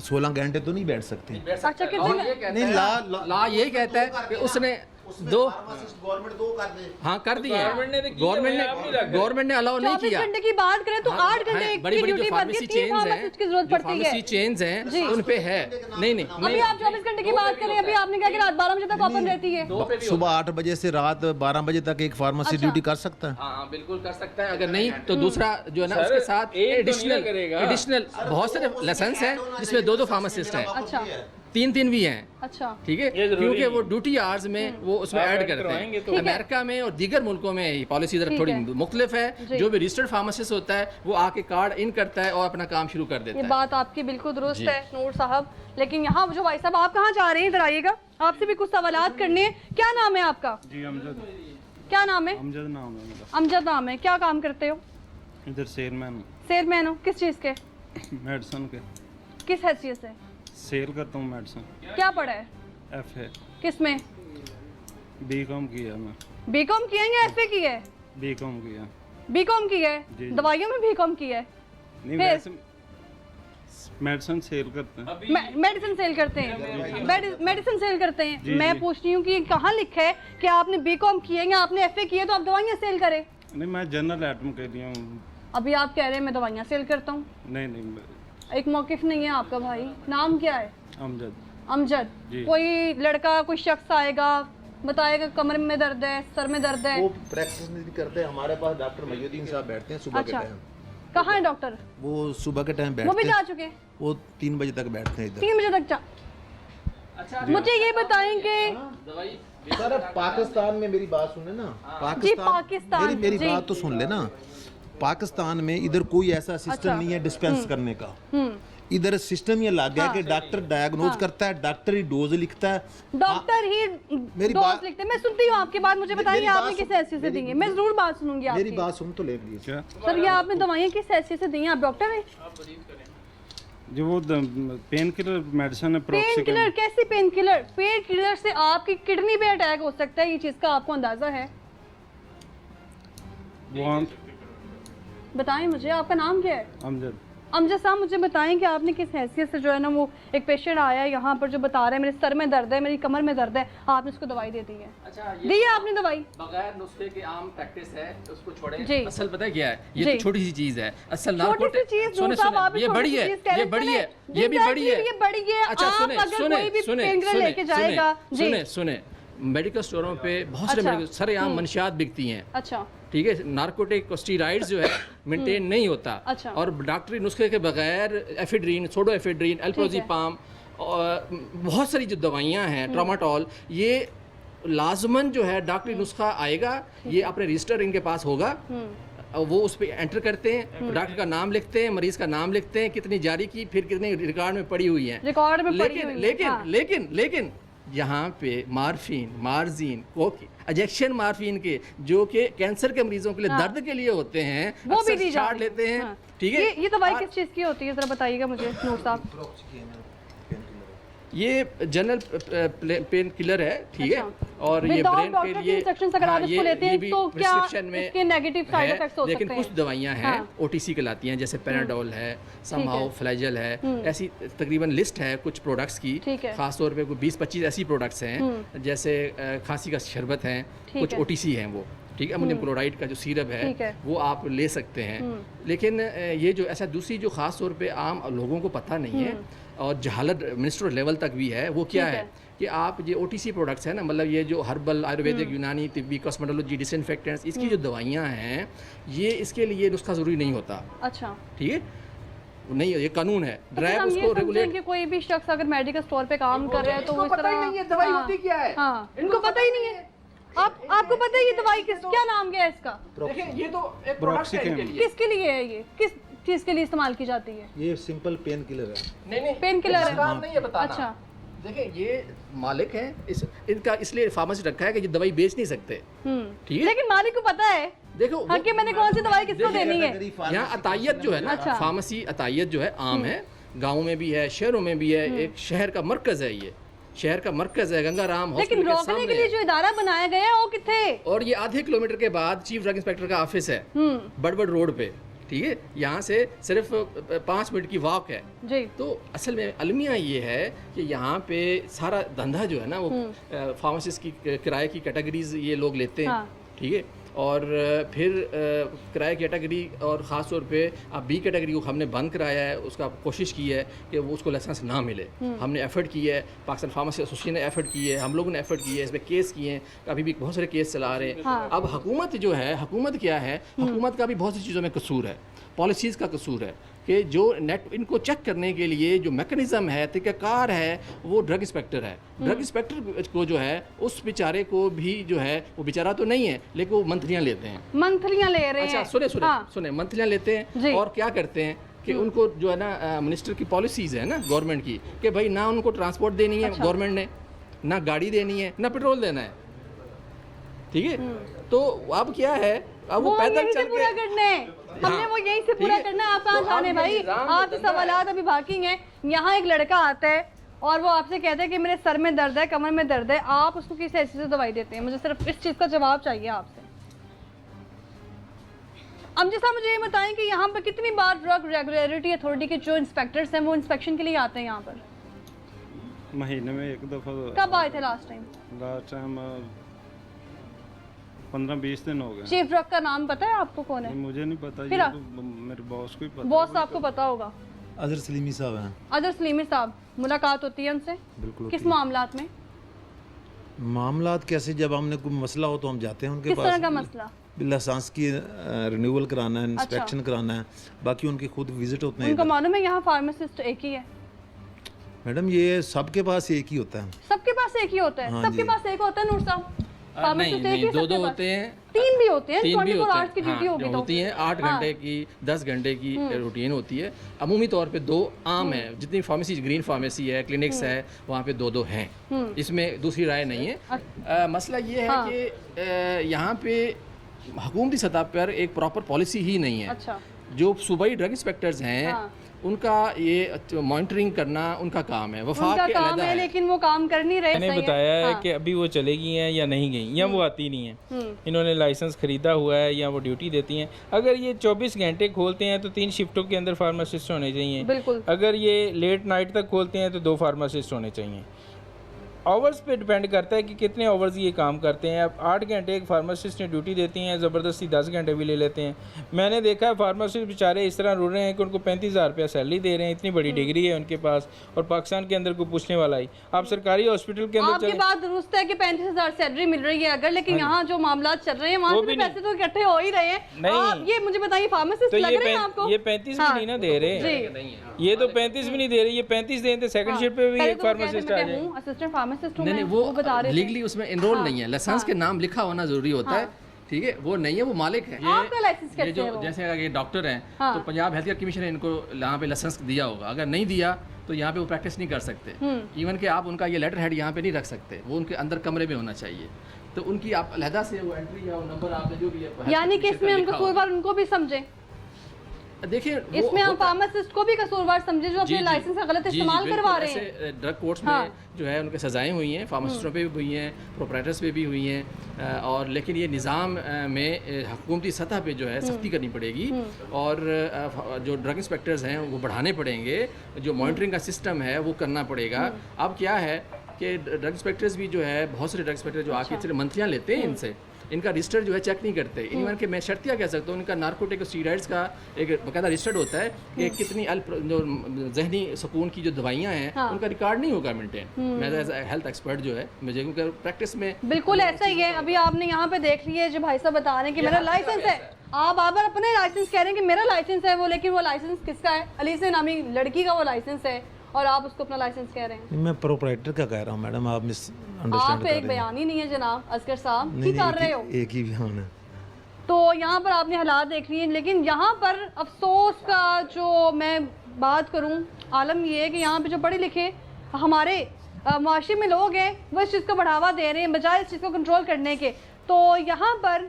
16 घंटे तो नहीं बैठ सकते। अच्छा कितने और में? ये कहता नहीं, है, ला ये कहता है कि उसने दो गवर्नमेंट 2 कर दे। हाँ कर दिए गवर्नमेंट ने तो किया हुआ है, आप नहीं लग गए। गवर्नमेंट ने अलाउ नहीं 24 किया। घंटे की बात करें तो 8 घंटे हाँ, एक बड़ी की बड़ी जो ड्यूटी फार्मेसी बनती है, 3 चेन्स फार्मासिस्ट की जरूरत हैं, जो पड़ती है। फार्मेसी चेन्स जी। हैं उन पे है। नहीं अभी आप 24 घंटे की बात करें, अभी आपने कहा कि रात 12 बजे तक ओपन रहती है। सुबह 8 बजे से रात 12 बजे तक एक फार्मेसी अच्छा। ड्यूटी कर सकता है। हाँ बिल्कुल कर सकता है, अगर नहीं तो दूसरा जो है ना सर, उसके साथ एक तो नहीं एडिशनल करेगा। एडिशनल बहुत सारे लाइसेंस हैं जिसमें 2 फार्मासिस्ट हैं। अच्छा तीन भी हैं, अच्छा ठीक ये है, जरूरी क्योंकि वो है। ड्यूटी आवर्स में वो उसमें आप ऐड ऐड करते करवाएंगे हैं। तो- अमेरिका में और दीगर मुल्कों में ये पॉलिसी ठीक थोड़ी है। मुख्तलिफ है। जी। जो भी रजिस्टर्ड फार्मासिस्ट होता है वो आके कार्ड इन करता है और अपना काम शुरू कर देता ये है। बात आपकी बिल्कुल दुरुस्त जी। है नूर साहब, लेकिन यहाँ जो भाई साहब आप कहाँ जा रहे हैं, इधर आइएगा, आपसे भी कुछ सवालात करने हैं। क्या नाम है आपका? जी अमजद क्या नाम है? अमजद नाम है मेरा, अमजद नाम है। क्या काम करते हो? इधर सेलमैन सेलमैन हो? किस चीज़ के? मेडिसिन के किस हैसियत से? सेल करता हूँ मेडिसिन। क्या पढ़ा है? FA किस में? B.Com किया मैं, बीकॉम किया है या एफए किया है? B.Com किया। बीकॉम किया है, जी। दवाइयों में बीकॉम किया है, नहीं फिर? वैसे मेडिसिन सेल करते हैं। मेडिसिन सेल करते हैं, मेडिसिन सेल करते हैं। जी, मैं जी। पूछ रही हूँ कि कहाँ लिखा है कि आपने बीकॉम किया है या आपने एफए किया है तो आप दवाइयाँ सेल करें? नहीं मैं जनरल आइटम के लिए हूँ। अभी आप कह रहे हैं मैं दवाइयाँ सेल करता हूँ। नहीं एक मौकिफ नहीं है आपका भाई, नाम क्या है? अमजद। अमजद। जी। कोई लड़का कोई शख्स आएगा बताएगा कमर में दर्द है, सर में दर्द है, वो प्रैक्टिस नहीं करते। हमारे पास डॉक्टर मयूद्दीन साहब बैठते हैं सुबह के अच्छा। टाइम। कहाँ है डॉक्टर? वो सुबह के टाइम वो भी बैठते जा हैं, चुके हैं, वो 3 बजे तक बैठते हैं इधर। 3 बजे तक जा। अच्छा, मुझे ये बताएं कि दवाई सर पाकिस्तान में मेरी बात सुने ना, पाकिस्तान, मेरी जी। बात तो सुन लेना। पाकिस्तान में इधर कोई ऐसा सिस्टम अच्छा। नहीं है डिस्पेंस करने का। हम्म, इधर सिस्टम ये लग गया हाँ। कि डॉक्टर डायग्नोज हाँ। करता है, डॉक्टर ही डोज लिखता है। डॉक्टर ही मेरी डोज बात- लिखते हैं। मैं सुनती हूँ आपकी बात, मुझे बताइए मेरी आपने बात किस सुन- हैसियत से मेरी- दी है? मैं जरूर बात सुनूंगी मेरी आपकी। बात सुन तो ले लीजिए। क्या सर ये आपने दवाइयाँ किस हैसियत से दी हैं? आप डॉक्टर हैं? जो वो पेन किलर मेडिसिन है पेन प्रोक्सिकम। किलर? कैसी पेन किलर? पेन किलर से आपकी किडनी पे अटैक हो सकता है, ये चीज़ का आपको अंदाजा है? वो हम बताएं मुझे, आपका नाम क्या है? अमजद। अमजद साहब मुझे बताएं कि आपने किस हैसियत से जो है ना वो एक पेशेंट आया है यहाँ पर जो बता रहा है मेरे सर में दर्द है, मेरी कमर में दर्द है, आपने उसको दवाई दे दी है? अच्छा, दी है आपने दवाई? बगैर नुस्खे के आम प्रैक्टिस है, उसको छोड़ें। जी। असल पता है क्या है, ये जी। तो छोटी सी चीज है। असल छोटी सी नारकोटिक चीज सुने साहब, आप भी ये छोटी बड़ी सी है, चीज कह रहे ये हैं। बड़ी है, चलें, ये भी बड़ी है, ये बड़ी है। अच्छा आप सुने अगर सुने कोई भी सुने पेन किलर सुने लेके जाएगा, जी। सुने सुने मेडिकल स्टोरों पे बहुत सारे अच्छा। सरेआम मंशियात बिकती हैं, अच्छा ठीक है। नारकोटिक स्टीरॉइड्स जो है मेंटेन नहीं होता, अच्छा। और डॉक्टरी नुस्खे के बगैर एफेड्रीन, सोडो एफेड्रीन, एल्प्रोजिपाम और बहुत सारी जो दवाइयाँ हैं, ट्रामाटोल, ये लाजमन जो है डॉक्टरी नुस्खा आएगा, ये अपने रजिस्टर इनके पास होगा, और वो उस पर एंटर करते हैं, डॉक्टर का नाम लिखते हैं, मरीज का नाम लिखते हैं, कितनी जारी की, फिर कितने रिकॉर्ड में पड़ी हुई हैं, रिकॉर्ड में पड़ी लेकिन हुई है, लेकिन हाँ। लेकिन लेकिन यहाँ पे मार्फिन, मार्जिन, इंजेक्शन मार्फिन के जो कि कैंसर के मरीजों के लिए हाँ। दर्द के लिए होते हैं, वो भी अक्सर दी जा छाट रही है। लेते हैं, हाँ। ठीक है। ये दवाई और किस चीज़ की होती है जरा बताइएगा मुझे नूर साहब? ये जनरल पेन किलर है, ठीक है, अच्छा। और ये Without ब्रेन doctor के की लिए instructions अगर आप इसको लेते ये हैं भी तो क्या prescription में इसके negative side है, effects हो लेकिन सकते कुछ हैं? दवाइयाँ हैं हाँ। OTC कहलाती हैं, जैसे पैराडोल है, समहाउ फ्लैजल है, ऐसी तकरीबन लिस्ट है कुछ प्रोडक्ट्स की। ठीक है। खास तौर पे कोई 20-25 ऐसी प्रोडक्ट्स हैं, जैसे खांसी का शरबत है, ठीक कुछ है। OTC हैं वो, ठीक है। अमोनियम क्लोराइड का जो सिरप है ठीक है। वो आप ले सकते हैं, लेकिन ये जो ऐसा दूसरी जो ख़ास तौर पे आम लोगों को पता नहीं है और जहालत मिनिस्टर लेवल तक भी है, वो क्या ठीक है है। कि आप ये OTC प्रोडक्ट्स हैं ना, मतलब ये जो हर्बल, आयुर्वेदिक, यूनानी, तिब्बी, कॉस्मेटोलॉजी, डिसइंफेक्टेंट्स, इसकी जो दवाइयाँ हैं, ये इसके लिए नुस्खा ज़रूरी नहीं होता, अच्छा ठीक है, नहीं, ये कानून है। तो फिर ड्रैग हम ये उसको समझें रेगुलेट, कि कोई भी शख्स अगर मेडिकल स्टोर पे काम कर रहा है तो वो इस तरह दवाई हाँ, होती क्या है, हाँ, इनको पता ही नहीं है। आपको पता है ये दवाई क्या नाम क्या है इसका? देखिए ये तो एक प्रोडक्ट है इनके लिए। किसके लिए है ये? किस चीज़ के लिए इस्तेमाल की जाती है? ये सिंपल पेन किलर है। नहीं पेन किलर है। काम नहीं है बताना। अच्छा देखिए ये मालिक हैं, इनका इसलिए फार्मेसी रखा है कि ये दवाई बेच नहीं सकते, ठीक है। लेकिन मालिक को पता है देखो हाँ कि मैंने कौन सी दवाई किसको देनी है। यहाँ अतायत जो है ना, अच्छा। फार्मेसी अतायत जो है आम है, गाँव में भी है, शहरों में भी है, एक शहर का मरकज है, ये शहर का मरकज है, गंगाराम लेकिन हॉस्पिटल के रोकने के सामने लिए है। जो इदारा बनाया गया है वो किथे? और ये आधे किलोमीटर के बाद चीफ ड्रग इंस्पेक्टर का ऑफिस है, बड़बड़ रोड पे, ठीक है। यहाँ से सिर्फ 5 मिनट की वॉक है। जी तो असल में अलमिया ये है कि यहाँ पे सारा धंधा जो है ना वो फार्मासिस्ट की किराए की कैटेगरीज ये लोग लेते हैं, हाँ। ठीक है। और फिर किराए कैटेगरी और ख़ास तौर पे अब बी कैटेगरी को हमने बंद कराया है, उसका कोशिश की है कि वो उसको लाइसेंस ना मिले। हमने एफर्ट की है, पाकिस्तान फार्मेसी एसोसिएशन ने एफर्ट की है, हम लोगों ने एफर्ट की है, इसमें केस किए हैं, अभी भी बहुत सारे केस चला रहे हैं। हाँ। अब हुकूमत जो है, हुकूमत क्या है, हुकूमत का भी बहुत सी चीज़ों में कसूर है, पॉलिसीज़ का कसूर है कि जो नेट इनको चेक करने के लिए जो मैकेनिज्म है, तरीक़ाकार है, वो ड्रग इंस्पेक्टर है। ड्रग इंस्पेक्टर को जो है उस बेचारे को भी जो है, वो बेचारा तो नहीं है लेकिन वो मंथलियाँ लेते हैं। मंथलियाँ ले रहे हैं। अच्छा सुने मंथलियाँ लेते हैं और क्या करते हैं कि उनको जो है ना मिनिस्टर की पॉलिसीज़ है ना गवर्नमेंट की, कि भाई ना उनको ट्रांसपोर्ट देनी है गवर्नमेंट ने, ना गाड़ी देनी है, ना पेट्रोल देना है, ठीक है। तो अब क्या है, अब वो पैदल चल पूरा करना है, हमने वो यहीं से पूरा करना है। आप कहाँ जाने भाई, आपके सवालात अभी बाकी हैं। यहाँ एक लड़का आता है और वो आपसे कहता है कि मेरे सर में दर्द है, कमर में दर्द है, आप उसको किस ऐसे से दवाई देते हैं? मुझे सिर्फ इस चीज़ का जवाब चाहिए आपसे। अब जैसा मुझे ये बताएं कि यहाँ पर कितनी बार ड्रग रेगुलेटरी अथॉरिटी के जो इंस्पेक्टर्स हैं वो इंस्पेक्शन के लिए आते हैं यहाँ पर? महीने में एक दफ़ा। कब आए थे लास्ट टाइम? लास्ट टाइम 15-20 दिन हो गए। चीफ ड्रग का नाम पता है आपको, कौन है? मुझे नहीं पता, फिर ये तो मेरे बॉस को ही पता। बॉस आपको पता होगा, अजहर सलीमी साहब हैं। अजहर सलीमी साहब, मुलाकात होती है उनसे? बिल्कुल। किस मामलात में? मामलात कैसे, जब हमने कोई मसला हो तो हम जाते हैं उनके किस पास। तरह का मसला? लाइसेंस की रिन्यूअल कराना है, इंस्पेक्शन कराना है, बाकी उनके खुद विजिट होते हैं उनका इधर। मालूम है यहाँ फार्मासिस्ट एक ही है? मैडम ये सबके पास एक ही होता है। सबके पास एक ही होता है? हाँ सबके जी। पास एक होता है नूर साहब? फार्मासिस्ट एक ही है दो सबके पास? होते हैं, 3 भी होते हैं, 3 भी 24 होते आवर्स की हैं, ड्यूटी होगी तो होती है 8 घंटे की, 10 घंटे की रूटीन होती है। अमूमी तौर पे 2 आम है, जितनी फार्मेसी, ग्रीन फार्मेसी है, क्लिनिक्स है, वहाँ पे 2 हैं। इसमें दूसरी राय नहीं है। मसला ये है कि यहाँ पे हुकूमती सतह पर एक प्रॉपर पॉलिसी ही नहीं है। अच्छा। जो सूबाई ड्रग इंस्पेक्टर्स हैं उनका ये मॉनिटरिंग करना उनका काम है, वफाक उनका के काम अलहदा है, है। लेकिन वो काम कर नहीं रहे। मैंने सही है। बताया है हाँ। कि अभी वो चले गई हैं या नहीं गई, या वो आती नहीं है, इन्होंने लाइसेंस ख़रीदा हुआ है या वो ड्यूटी देती हैं। अगर ये 24 घंटे खोलते हैं तो 3 शिफ्टों के अंदर फार्मासिस्ट होने चाहिए। बिल्कुल। अगर ये लेट नाइट तक खोलते हैं तो 2 फार्मासिस्ट होने चाहिए। आवर्स पे डिपेंड करता है कि कितने आवर्स ये काम करते हैं। अब 8 घंटे एक फार्मासिस्ट ने ड्यूटी देती हैं, ज़बरदस्ती 10 घंटे भी ले लेते हैं। मैंने देखा है फार्मासिस्ट बेचारे इस तरह रो रहे हैं कि उनको 35,000 रुपया सैलरी दे रहे हैं, इतनी बड़ी डिग्री है उनके पास, और पाकिस्तान के अंदर कोई पूछने वाला ही। आप सरकारी हॉस्पिटल के अंदर आपकी बात दुरुस्त है कि 35,000 सैलरी मिल रही है अगर, लेकिन यहाँ जो मामला चल रहे हैं वहाँ पे पैसे तो इकट्ठे हो ही रहे हैं। नहीं। आप ये मुझे बताइए, फार्मासिस्ट तो लग रहे हैं आपको? ये 35 भी नहीं ना दे रहे, ये तो 35 भी नहीं दे रहे, ये 35 देते सेकंड शिफ्ट पे भी एक फार्मासिस्ट आ जाए। असिस्टेंट फार्मासिस्ट हूं नहीं मैं, वो बता रहे थे। लीगली उसमें एनरोल नहीं है, लाइसेंस के नाम लिखा होना जरूरी होता है, ठीक है, वो नहीं है, वो मालिक है। आपका लाइसेंस ये कैसे जो है वो? जैसे अगर ये डॉक्टर हैं तो पंजाब हेल्थ केयर कमीशन ने इनको यहाँ पे लाइसेंस दिया होगा, अगर नहीं दिया तो यहाँ पे वो प्रैक्टिस नहीं कर सकते। इवन कि आप उनका ये लेटर हेड यहाँ पे नहीं रख सकते, वो उनके अंदर कमरे में होना चाहिए। तो उनकी आप अलहदा से वो एंट्री या वो नंबर आपने जो भी है, यानी कि इसमें हम कसूरवार उनको भी समझे, देखिए इसमें हम फार्मासिस्ट को भी कसूरवार समझे जो अपने लाइसेंस का गलत इस्तेमाल करवा रहे हैं। ऐसे ड्रग कोर्ट्स में जो है उनके सजाएं हुई हैं, फार्मासिस्टों पे भी हुई हैं, प्रोपराइटर्स पे भी हुई हैं, और लेकिन ये निज़ाम में हुकूमती सतह पे जो है सख्ती करनी पड़ेगी, और जो ड्रग इंस्पेक्टर्स हैं वो बढ़ाने पड़ेंगे, जो मॉनिटरिंग का सिस्टम है वो करना पड़ेगा। अब क्या है कि ड्रग इंस्पेक्टर्स भी जो है, बहुत सारे ड्रग इंस्पेक्टर जो आके सिर्फ मंथलियाँ लेते हैं इनसे, इनका रजिस्टर जो है चेक नहीं करते। इवन के मैं शर्तिया कह सकता हूँ, इनका नार्कोटिक स्टीरॉइड्स का एक बाकायदा रजिस्टर्ड होता है कि कितनी जो जहनी सुकून की जो दवाइयाँ हैं उनका रिकॉर्ड नहीं होगा मेंटेन। मैं एज हेल्थ एक्सपर्ट जो है मुझे, क्योंकि प्रैक्टिस में बिल्कुल ऐसा ही है। अभी आपने यहाँ पे देख लिया जो भाई साहब बता रहे हैं कि मेरा लाइसेंस है, आप बार अपने लाइसेंस कह रहे हैं कि मेरा लाइसेंस है वो, लेकिन वो लाइसेंस किसका है? अली से नामी लड़की का वो लाइसेंस है और आप उसको अपना लाइसेंस कह रहे हैं। मैं प्रोपराइटर का कह रहा हूँ मैडम, आप मिस आप अंडरस्टैंड कर एक रहे हैं। बयान ही नहीं है जनाब असगर साहब, नहीं, की कर रहे हो? एक ही बयान है। तो यहाँ पर आपने हालात देख लिए, लेकिन यहाँ पर अफसोस का जो मैं बात करूँ आलम ये है कि यहाँ पे जो पढ़े लिखे हमारे माशरे में लोग हैं वो इस चीज़ को बढ़ावा दे रहे हैं बजाय इस चीज़ को कंट्रोल करने के। तो यहाँ पर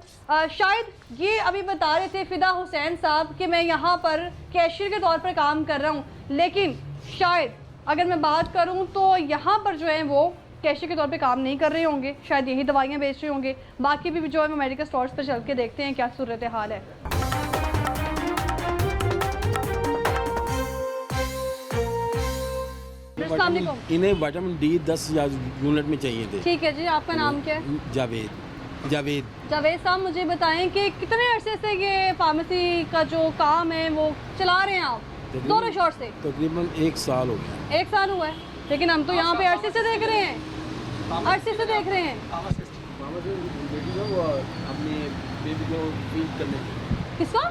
शायद ये अभी बता रहे थे फिदा हुसैन साहब कि मैं यहाँ पर कैशियर के तौर पर काम कर रहा हूँ, लेकिन शायद अगर मैं बात करूँ तो यहाँ पर जो है वो कैशियर के तौर पे काम नहीं कर रहे होंगे, शायद यही दवाइयाँ बेच रहे होंगे। बाकी भी जो है वो मेडिकल स्टोर्स पर चल के देखते हैं क्या सूरत हाल है। अस्सलाम वालेकुम। इन्हें विटामिन डी 10 यूनिट में चाहिए थे। ठीक है जी, आपका नाम क्या है? जावेद। जावेद साहब, मुझे बताएं कि कितने अरसे से ये फार्मेसी का जो काम है वो चला रहे हैं आप? दोनों शॉट से तकरीबन 1 साल हो गया। 1 साल हुआ है, लेकिन हम तो यहाँ पे अरसे से देख रहे हैं, अरसे से देख रहे हैं। अपनी बेबी को फीड करने किसका?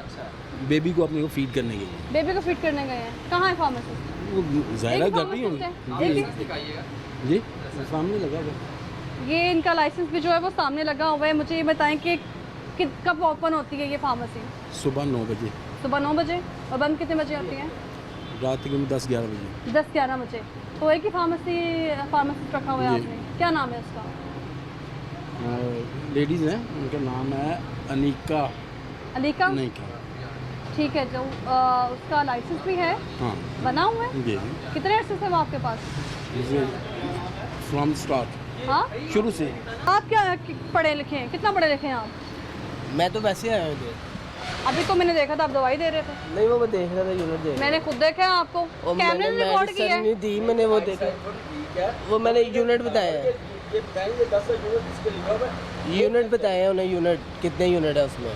बेबी को अपने को फीड करने के लिए। बेबी को फिट करने गए हैं, कहाँ है फार्मासिस्ट? वो ज़ाहिर एक घर पे ही pharmacist है, होंगे एक जी, सामने लगा हुआ। ये इनका लाइसेंस भी जो है वो सामने लगा हुआ है। मुझे ये बताएं कि कब ओपन होती है ये फार्मेसी? सुबह 9 बजे, सुबह 9 बजे, और बंद कितने बजे होती है? रात तक 10-11 बजे। 10-11 बजे। तो एक ही फार्मेसिस्ट रखा हुआ है जी। आपने, क्या नाम है उसका? लेडीज़ हैं, उनका नाम है अनिका अलीका? नहीं का। ठीक है, जो उसका लाइसेंस भी है, हाँ बना हुआ है। जी, कितने अर्से से वो आपके पास? फ्रॉम स्टार्ट, हाँ, शुरू से। आप क्या पढ़े लिखे हैं, कितना पढ़े लिखे हैं आप? मैं तो वैसे आया हूँ। अभी तो मैंने देखा था आप दवाई दे रहे थे। नहीं, वो मैं देख रहा था, यूनिट देख मैंने खुद देखा है आपको, कैमरे में रिकॉर्ड किया है। नहीं दी मैंने, वो देखा, वो मैंने यूनिट बताया है। यूनिट बताए हैं उन्हें, यूनिट कितने यूनिट है उसमें,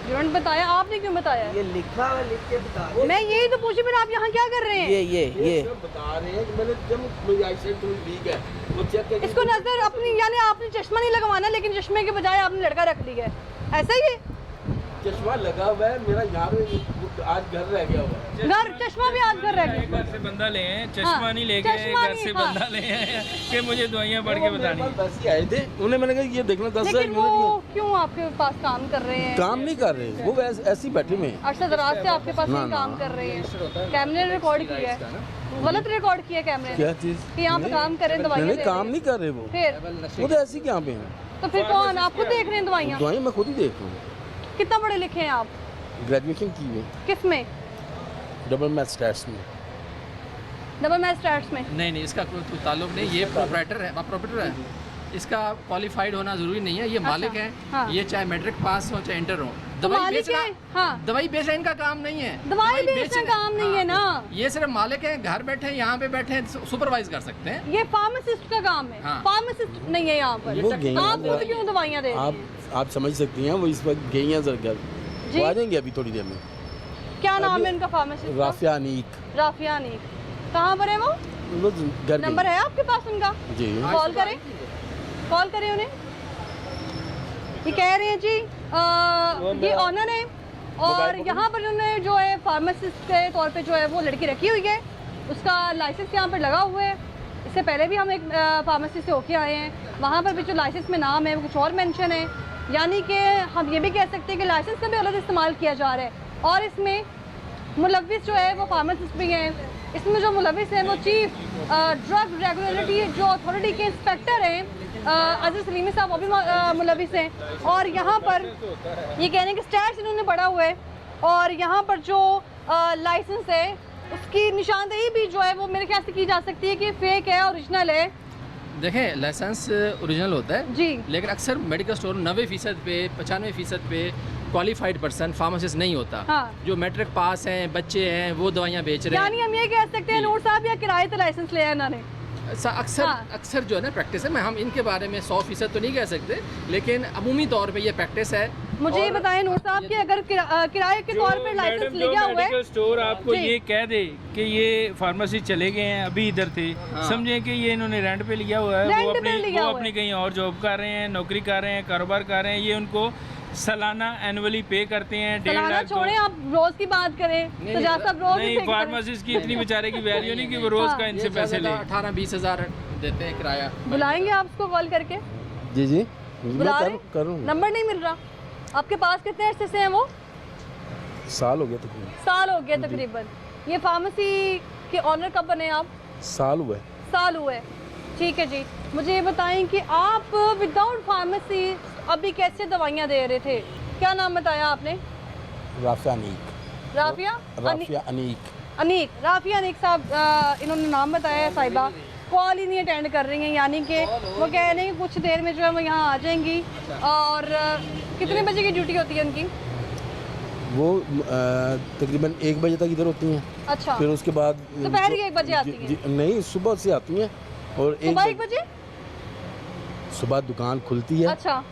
यूनिट बताया, आपने क्यों बताया? ये लिखा हुआ, लिख के बता मैं यही तो पूछी, फिर आप यहाँ क्या कर रहे हैं? ये बता रहे हैं कि मैंने जब मेरी आईसाइट थोड़ी वीक है, वो चेक करके इसको नजर अपनी, यानी आपने चश्मा नहीं लगवाना, लेकिन चश्मे के बजाय आपने लड़का रख लिया है, ऐसा ही है? चश्मा लगा हुआ है मेरा, यहाँ पे आज घर रह गया हुआ है। घर, चश्मा भी आज घर रह गया। घर से बंदा ले हैं, चश्मा हाँ, नहीं लेके चश्मा घर नहीं, से हाँ। बंदा ले हैं कि मुझे दवाइयाँ पढ़ के बतानी है। बस ही आए थे, उन्हें मैंने कहा ये देखना 10 लेकिन वो क्यों आपके पास काम कर रहे हैं? काम नहीं कर रहे, वो ऐसे ही बैठे हुए हैं। अरसा दराज से आपके पास ना, नहीं ना। काम कर रहे हैं, कैमरे ने रिकॉर्ड किया है, गलत रिकॉर्ड किया कैमरे ने क्या चीज़? कि यहाँ पे काम कर रहे हैं, दवाइयाँ नहीं, दे काम रहे नहीं कर रहे वो हैं। फिर वो तो ऐसे ही यहाँ पे हैं। तो फिर कौन, आप खुद देख रहे हैं दवाइयाँ? दवाई मैं खुद ही देख रहा हूँ। कितना पढ़े लिखे हैं आप? ग्रेजुएशन की हुई, किस में? डबल मैथ स्टैट्स में। डबल मैथ स्टैट्स में? नहीं, इसका कोई ताल्लुक नहीं, ये प्रोप्राइटर है, इसका क्वालिफाइड होना जरूरी नहीं है, ये मालिक है, हाँ। ये चाहे मैट्रिक पास हो चाहे इंटर हो, तो मालिक है, हाँ, दवाई बेचना इनका काम नहीं है, दवाई बेचना काम नहीं है ना, ये सिर्फ मालिक है, घर बैठे यहाँ पे बैठे सुपरवाइज कर सकते हैं। ये फार्मासिस्ट का काम है, हाँ। फार्मासिस्ट नहीं है यहाँ पर। वो गई हैं आप खुद क्यों दवाइयाँ दे रहे हैं? आप समझ सकती हैं, वो इस वक्त गई हैं जरा घर, जी। वो आ जाएंगे अभी थोड़ी देर में। क्या नाम है इनका फार्मासिस्ट? राफिया अनीक, राफिया नीक। कहाँ पर है वो? घर नंबर है आपके पास उनका? जी, कॉल करें उन्हें। ये कह रहे हैं जी ये ऑनर है, और यहाँ पर उन्होंने जो है फार्मासिस्ट के तौर पे जो है वो लड़की रखी हुई है, उसका लाइसेंस यहाँ पर लगा हुआ है। इससे पहले भी हम एक फार्मेसी से होके आए हैं, वहाँ पर भी जो लाइसेंस में नाम है वो कुछ और मेंशन है, यानी कि हम ये भी कह सकते हैं कि लाइसेंस का भी गलत इस्तेमाल किया जा रहा है। और इसमें मुलविस जो है वो फार्मासिस्ट भी हैं, इसमें जो मुलविस हैं वो चीफ ड्रग रेगुलेटरी जो अथॉरिटी के इंस्पेक्टर हैं अजीज सलीमी साहब, वो भी मुलविस हैं। और यहाँ पर ये कह रहे हैं कि स्टैट्स इन्होंने पढ़ा हुआ है, और यहाँ पर जो लाइसेंस है उसकी निशानदेही भी जो है वो मेरे ख्याल से की जा सकती है कि फेक है, ओरिजिनल है। देखें, लाइसेंस ओरिजिनल होता है जी, लेकिन अक्सर मेडिकल स्टोर 90% पे 95% पे क्वालिफाइड पर्सन फार्मासिस्ट नहीं होता। हाँ। जो मैट्रिक पास हैं, बच्चे हैं, वो दवाइयाँ बेच रहे हैं। यानी हम ये कह सकते हैं नूर साहब या किराए पे लाइसेंस ले आए इन्होंने। अक्सर जो है ना प्रैक्टिस है, मैं हम इनके बारे में 100% तो नहीं कह सकते, लेकिन अमूमी तौर पे ये प्रैक्टिस है। मुझे ये बताएं नूर साहब कि अगर किराए के तौर पर लाइसेंस लिया हुआ है, मेडिकल स्टोर आपको जी। ये कह दे कि ये फार्मेसी चले गए हैं, अभी इधर थे, समझे कि ये इन्होंने रेंट पे लिया हुआ है, रेंट पे लिया हुआ अपनी है। कहीं और जॉब कर रहे हैं, नौकरी कर रहे हैं, कारोबार कर रहे हैं, ये उनको सालाना एनुअली पे करते हैं 1.5 सालाना लाख। छोड़ें, आप रोज की बात करें तो जा साहब रोज नहीं, ही पे करें। फार्मासिस्ट की इतनी बेचारे की वैल्यू नहीं कि वो रोज हाँ। का इनसे पैसे ले। 18-20 हज़ार देते हैं किराया। बुलाएंगे आप उसको कॉल करके? जी जी, बुला रहे? मैं करूँ। नंबर नहीं मिल रहा आपके पास? कितने अरसे से हैं वो? साल हो गया तकरीबन। साल हो गया तकरीबन। ये फार्मेसी के ऑनर कब बने आप? साल हुआ है। साल हुए, ठीक है जी। मुझे ये बताएं कि आप विदाउट फार्मेसी अभी कैसे दवाइयाँ दे रहे थे? क्या नाम बताया आपने? राफिया अनीक। राफिया राफिया अनीक। अनीक, राफिया अनीक साहब इन्होंने नाम बताया है। साहिबा कॉल ही नहीं अटेंड कर रही हैं, यानी कि वो कह रहे हैं कि कुछ देर में जो है वो यहाँ आ जाएंगी। और कितने बजे की ड्यूटी होती है उनकी? वो तकरीबन 1 बजे तक इधर होती हैं, अच्छा, फिर उसके बाद दोपहर ही 1 बजे आती हैं? नहीं, सुबह से आती हैं, और सुबह 1 बजे? सुबह दुकान खुलती है, अच्छा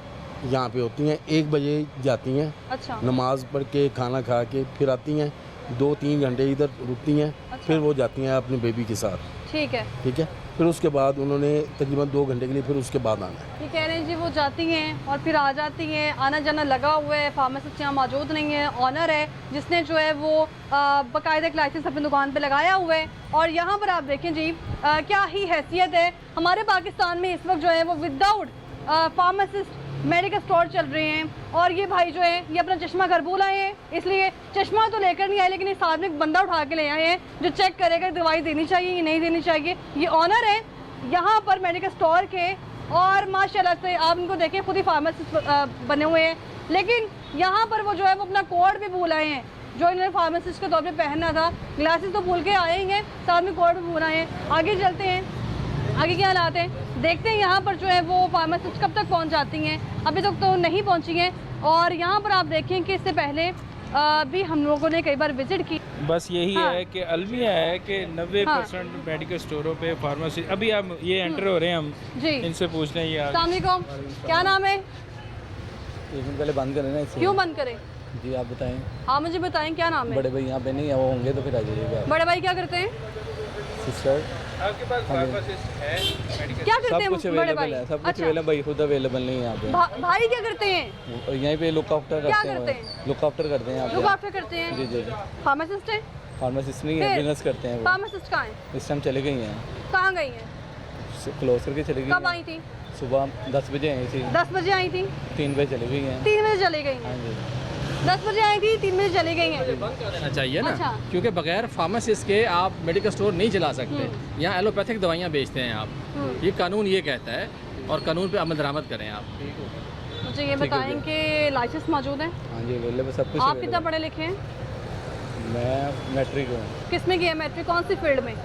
यहाँ पे होती हैं, 1 बजे जाती हैं, अच्छा नमाज पढ़ के खाना खा के फिर आती हैं, 2-3 घंटे इधर रुकती हैं, अच्छा। फिर वो जाती हैं अपने बेबी के साथ। ठीक है। ठीक है। फिर उसके बाद उन्होंने तकरीबन 2 घंटे के लिए फिर उसके बाद आना है। ये कह रहे हैं जी वो जाती हैं और फिर आ जाती हैं, आना जाना लगा हुआ है, फार्मासिस्ट यहाँ मौजूद नहीं है, ऑनर है जिसने जो है वो बाकायदा एक लाइसेंस अपनी दुकान पे लगाया हुआ है। और यहाँ पर आप देखें जी क्या ही हैसियत है, हमारे पाकिस्तान में इस वक्त जो है वो विदाउट फार्मासिस्ट मेडिकल स्टोर चल रहे हैं। और ये भाई जो है ये अपना चश्मा घरबूल आए हैं, इसलिए चश्मा तो लेकर नहीं आए लेकिन इस आदमी एक बंदा उठा के ले आए हैं जो चेक करेगा दवाई देनी चाहिए या नहीं देनी चाहिए। ये ऑनर है यहाँ पर मेडिकल स्टोर के और माशाल्लाह से आप इनको देखें खुद ही फार्मासिस्ट बने हुए हैं, लेकिन यहाँ पर वो जो है वो अपना कोड भी भूल आए हैं जो इन्होंने फार्मासिस्ट के तौर पे पहनना था। ग्लासेस तो भूल के आए ही हैं, साथ में कोड भी भूल आए हैं। आगे चलते हैं, आगे क्या हालात हैं देखते हैं। यहाँ पर जो है वो फार्मासिस्ट कब तक पहुँच जाती हैं, अभी तक तो नहीं पहुँची हैं। और यहाँ पर आप देखें कि इससे पहले भी हम लोगों ने कई बार विजिट की। बस यही हाँ। है कि अलमिया है कि 90% मेडिकल स्टोरों पे फार्मेसी अभी आप ये एंटर हो रहे हैं, हम जी इनसे पूछ रहे हैं। अस्सलाम वालेकुम, क्या नाम है? पहले बंद करें ना इसे। क्यों बंद करें? जी आप बताएं। हाँ मुझे बताएं क्या नाम है? बड़े भाई यहाँ पे नहीं है, वो होंगे तो फिर आ जाइएगा। बड़े भाई क्या करते हैं? सिस्टर आपके पास फार्मासिस्ट है मेडिकल? क्या करते सब हैं कुछ बड़े अवेलेबल भाई? है, सब कुछ अच्छा, अवेलेबल, भाई खुद अवेलेबल नहीं है यहाँ पे। भाई क्या करते हैं? और यहीं पे लुक आफ्टर क्या करते करते हैं, लुक आफ्टर करते हैं यहाँ लुक पे। आफ्टर करते हैं? जी जी फार्मासिस्ट हैं? फार्मासिस्ट नहीं है, फिर? बिजनेस करते हैं वो। फार्मासिस्ट कहाँ हैं? इस टाइम चले गई हैं, कहाँ गई हैं? क्लोज करके चले गई कब हैं। आई थी? सुबह 10 बजे आई थी, 10 बजे आई थी, 3 बजे चली गई हैं। 3 बजे चली गई हाँ हैं। जी 10 बजे आई थी, 3 बजे चली गई हैं। देना चाहिए ना, अच्छा। क्योंकि बगैर फार्मासिस्ट के आप मेडिकल स्टोर नहीं चला सकते। यहाँ एलोपैथिक दवाइयाँ बेचते हैं आप, ये कानून ये कहता है और कानून पे अमल दरामद करें आप। मुझे ये बताएं कि लाइसेंस मौजूद है? हाँ जी अवेलेबल सब कुछ। आप कितना पढ़े लिखे हैं? मैं मैट्रिक हूँ, किसमें किया मैट्रिक, कौन सी फील्ड में?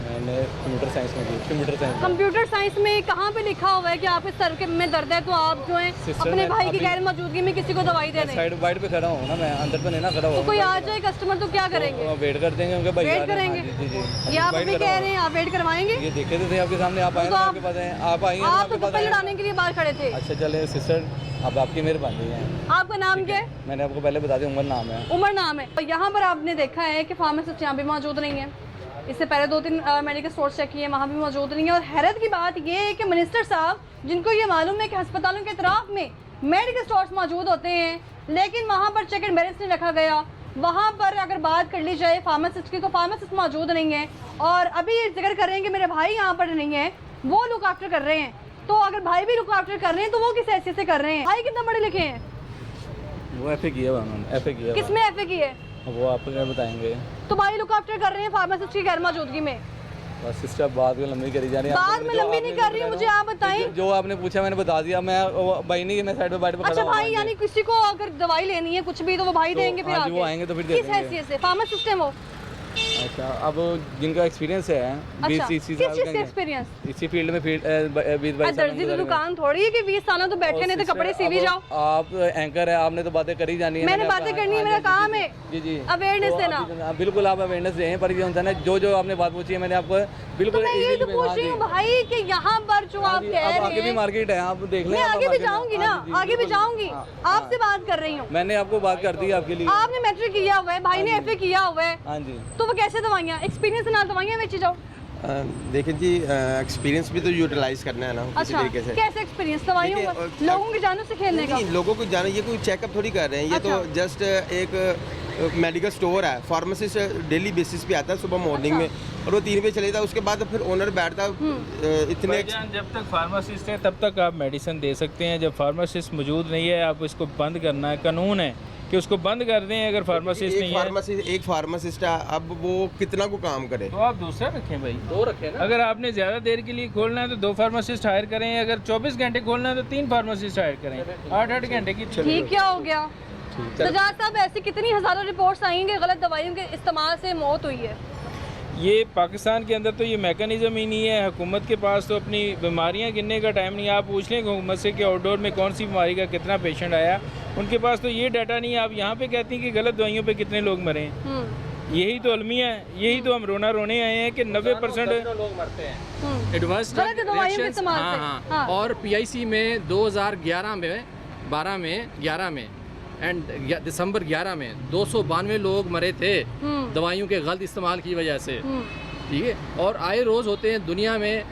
मैंने कंप्यूटर साइंस में की। कंप्यूटर साइंस कंप्यूटर साइंस में कहाँ पे लिखा हुआ है कि आपके सर के में दर्द है तो आप जो है सिस्टर अपने ने भाई की अभी- गैर मौजूदगी में किसी को दवाई दे दें? साइड वाइड पे खड़ा हूँ ना मैं, अंदर तो नहीं ना खड़ा तो हुआ। कोई आ जाए कस्टमर तो क्या करेंगे? वेट कर देंगे उनके भाई। वेट आ रहे हैं। करेंगे? हाँ जी जी ये आप वेट अभी कर कह रहा रहे हैं आप वेट करवाएंगे? हूँ। ये देखे तो थे आपके सामने, आप आए तो ना आप- आपके पास आए, आप आई हैं ना आप तो आपके पास गप्पे आए। लड़ाने के लिए बाहर खड़े थे। अच्छा चले सिस्टर, अब आपकी मेहरबानी है। आपका नाम क्या है? मैंने आपको पहले बता दिया, उमर नाम है। उमर नाम है। और यहाँ पर आपने देखा है कि फार्मासिस्ट यहाँ भी मौजूद नहीं है, इससे पहले 2-3 मेडिकल स्टोर चेक किए, वहाँ भी मौजूद नहीं है। और हैरत की बात ये है कि मिनिस्टर साहब जिनको ये मालूम है कि अस्पतालों के अतराफ में मेडिकल स्टोर्स मौजूद होते हैं, लेकिन वहाँ पर चेक एंड बैलेंस नहीं रखा गया। वहाँ पर अगर बात कर ली जाए फार्मासिस्ट की तो फार्मासिस्ट मौजूद नहीं है। और अभी जिक्र कर रहे हैं कि मेरे भाई यहाँ पर नहीं है, वो लुक आफ्टर कर रहे हैं। तो अगर भाई भी लुक आफ्टर कर रहे हैं तो वो किस हैसियत से कर रहे हैं? भाई कितना पढ़े लिखे हैं? वो एफ ए किया हुआ उन्होंने, एफ ए किया हुआ। किसमें एफ की है? वो आपको क्या बताएंगे। तो भाई लुक आफ्टर कर रहे हैं फार्मासिस्ट की गैर मौजूदगी में। बस सिस्टर बात को लंबी करी जा रही है। बात में लंबी नहीं कर रही हूँ, मुझे आप बताएं। जो आपने पूछा मैंने बता दिया। मैं भाई नहीं, मैं साइड पे बैठ पे खड़ा अच्छा हूँ। भाई, यानी किसी को अगर दवाई लेनी है कुछ भी तो वो भाई तो देंगे फिर हाँ जी, आके? वो आएंगे तो फिर दे किस देंगे। हैसियत से? फार्मासिस्ट है वो? अच्छा, अब जिनका एक्सपीरियंस है अच्छा, 20-30 किस साल चीज़ का का एक्सपीरियंस? इसी फील्ड में 20-22 साल दर्जी की दुकान थोड़ी है कि 20 सालों तो बैठे नहीं तो कपड़े सीवी जाओ। आप एंकर है, आपने तो बातें करी जानी है। मैंने बातें करनी है, मेरा काम है जी जी अवेयरनेस तो देना। आप बिल्कुल आप अवेयरनेस दें, पर ये होता है ना जो आपने बात पूछी है मैंने आपको तो बिल्कुल मैं यही तो पूछ रही हूँ भाई कि यहाँ पर जो आप कह आगे रहे भी हैं, मार्केट है, आप देख लें। मैं आप आगे भी market में- जाऊंगी ना, हाँ जी, आगे भी बिल्कुल। जाऊंगी। हाँ, आपसे बात कर रही हूँ। मैंने आपको बात कर दी आपके लिए। आपने मैट्रिक किया हुआ है, भाई ने एफ किया हुआ है, हाँ जी तो वो कैसे दवाइयाँ एक्सपीरियंस ना दवाइयाँ बेची जाओ? देखें जी, एक्सपीरियंस भी तो यूटिलाइज करना है ना किसी अच्छा, तरीके से। कैसे एक्सपीरियंस दवाइयों देखिए, का? लोगों की जानों से खेलने का? नहीं, लोगों को जाना, ये कोई चेकअप थोड़ी कर रहे हैं, ये अच्छा। तो जस्ट एक मेडिकल स्टोर है। फार्मासिस्ट डेली बेसिस पे आता है सुबह मॉर्निंग में, और वो 3 बजे चले जाता है। उसके बाद फिर ओनर बैठता इतने भाईजान, जब तक फार्मासिस्ट है तब तक आप मेडिसिन दे सकते हैं। जब फार्मासिस्ट मौजूद नहीं है आप इसको बंद करना है, कानून है कि उसको बंद कर दें। अगर फार्मासिस्ट नहीं है एक फार्मासिस्ट है, अब वो कितना को काम करे? तो आप दूसरा रखें भाई। 2 रखे ना। अगर आपने ज़्यादा देर के लिए खोलना है तो 2 फार्मासिस्ट हायर करें। अगर 24 घंटे खोलना है तो 3 फार्मासिस्ट हायर करें। 8-8 घंटे की ठीक क्या हो गया? सजाद साहब, ऐसी कितनी हजारों रिपोर्ट्स आई हैं कि गलत दवाइयों के इस्तेमाल से मौत हुई है? ये पाकिस्तान के अंदर तो ये मैकेनिज़्म ही नहीं है। हुकूमत के पास तो अपनी बीमारियां गिनने का टाइम नहीं है। आप पूछ लें हुकूमत से कि आउटडोर में कौन सी बीमारी का कितना पेशेंट आया, उनके पास तो ये डाटा नहीं है। आप यहाँ पे कहती हैं कि गलत दवाइयों पे कितने लोग मरे हैं। यही तो अलमिया है, यही तो हम रोने आए हैं कि 90% लोग मरते हैं एडवर्स गलत दवाइयों के इस्तेमाल हाँ से। हाँ हाँ। और पीआईसी में 2011 में 12 में 11 में एंड दिसंबर 11 में 292 लोग मरे थे दवाइयों के गलत इस्तेमाल की वजह से। ठीक है, और आए रोज़ होते हैं, दुनिया में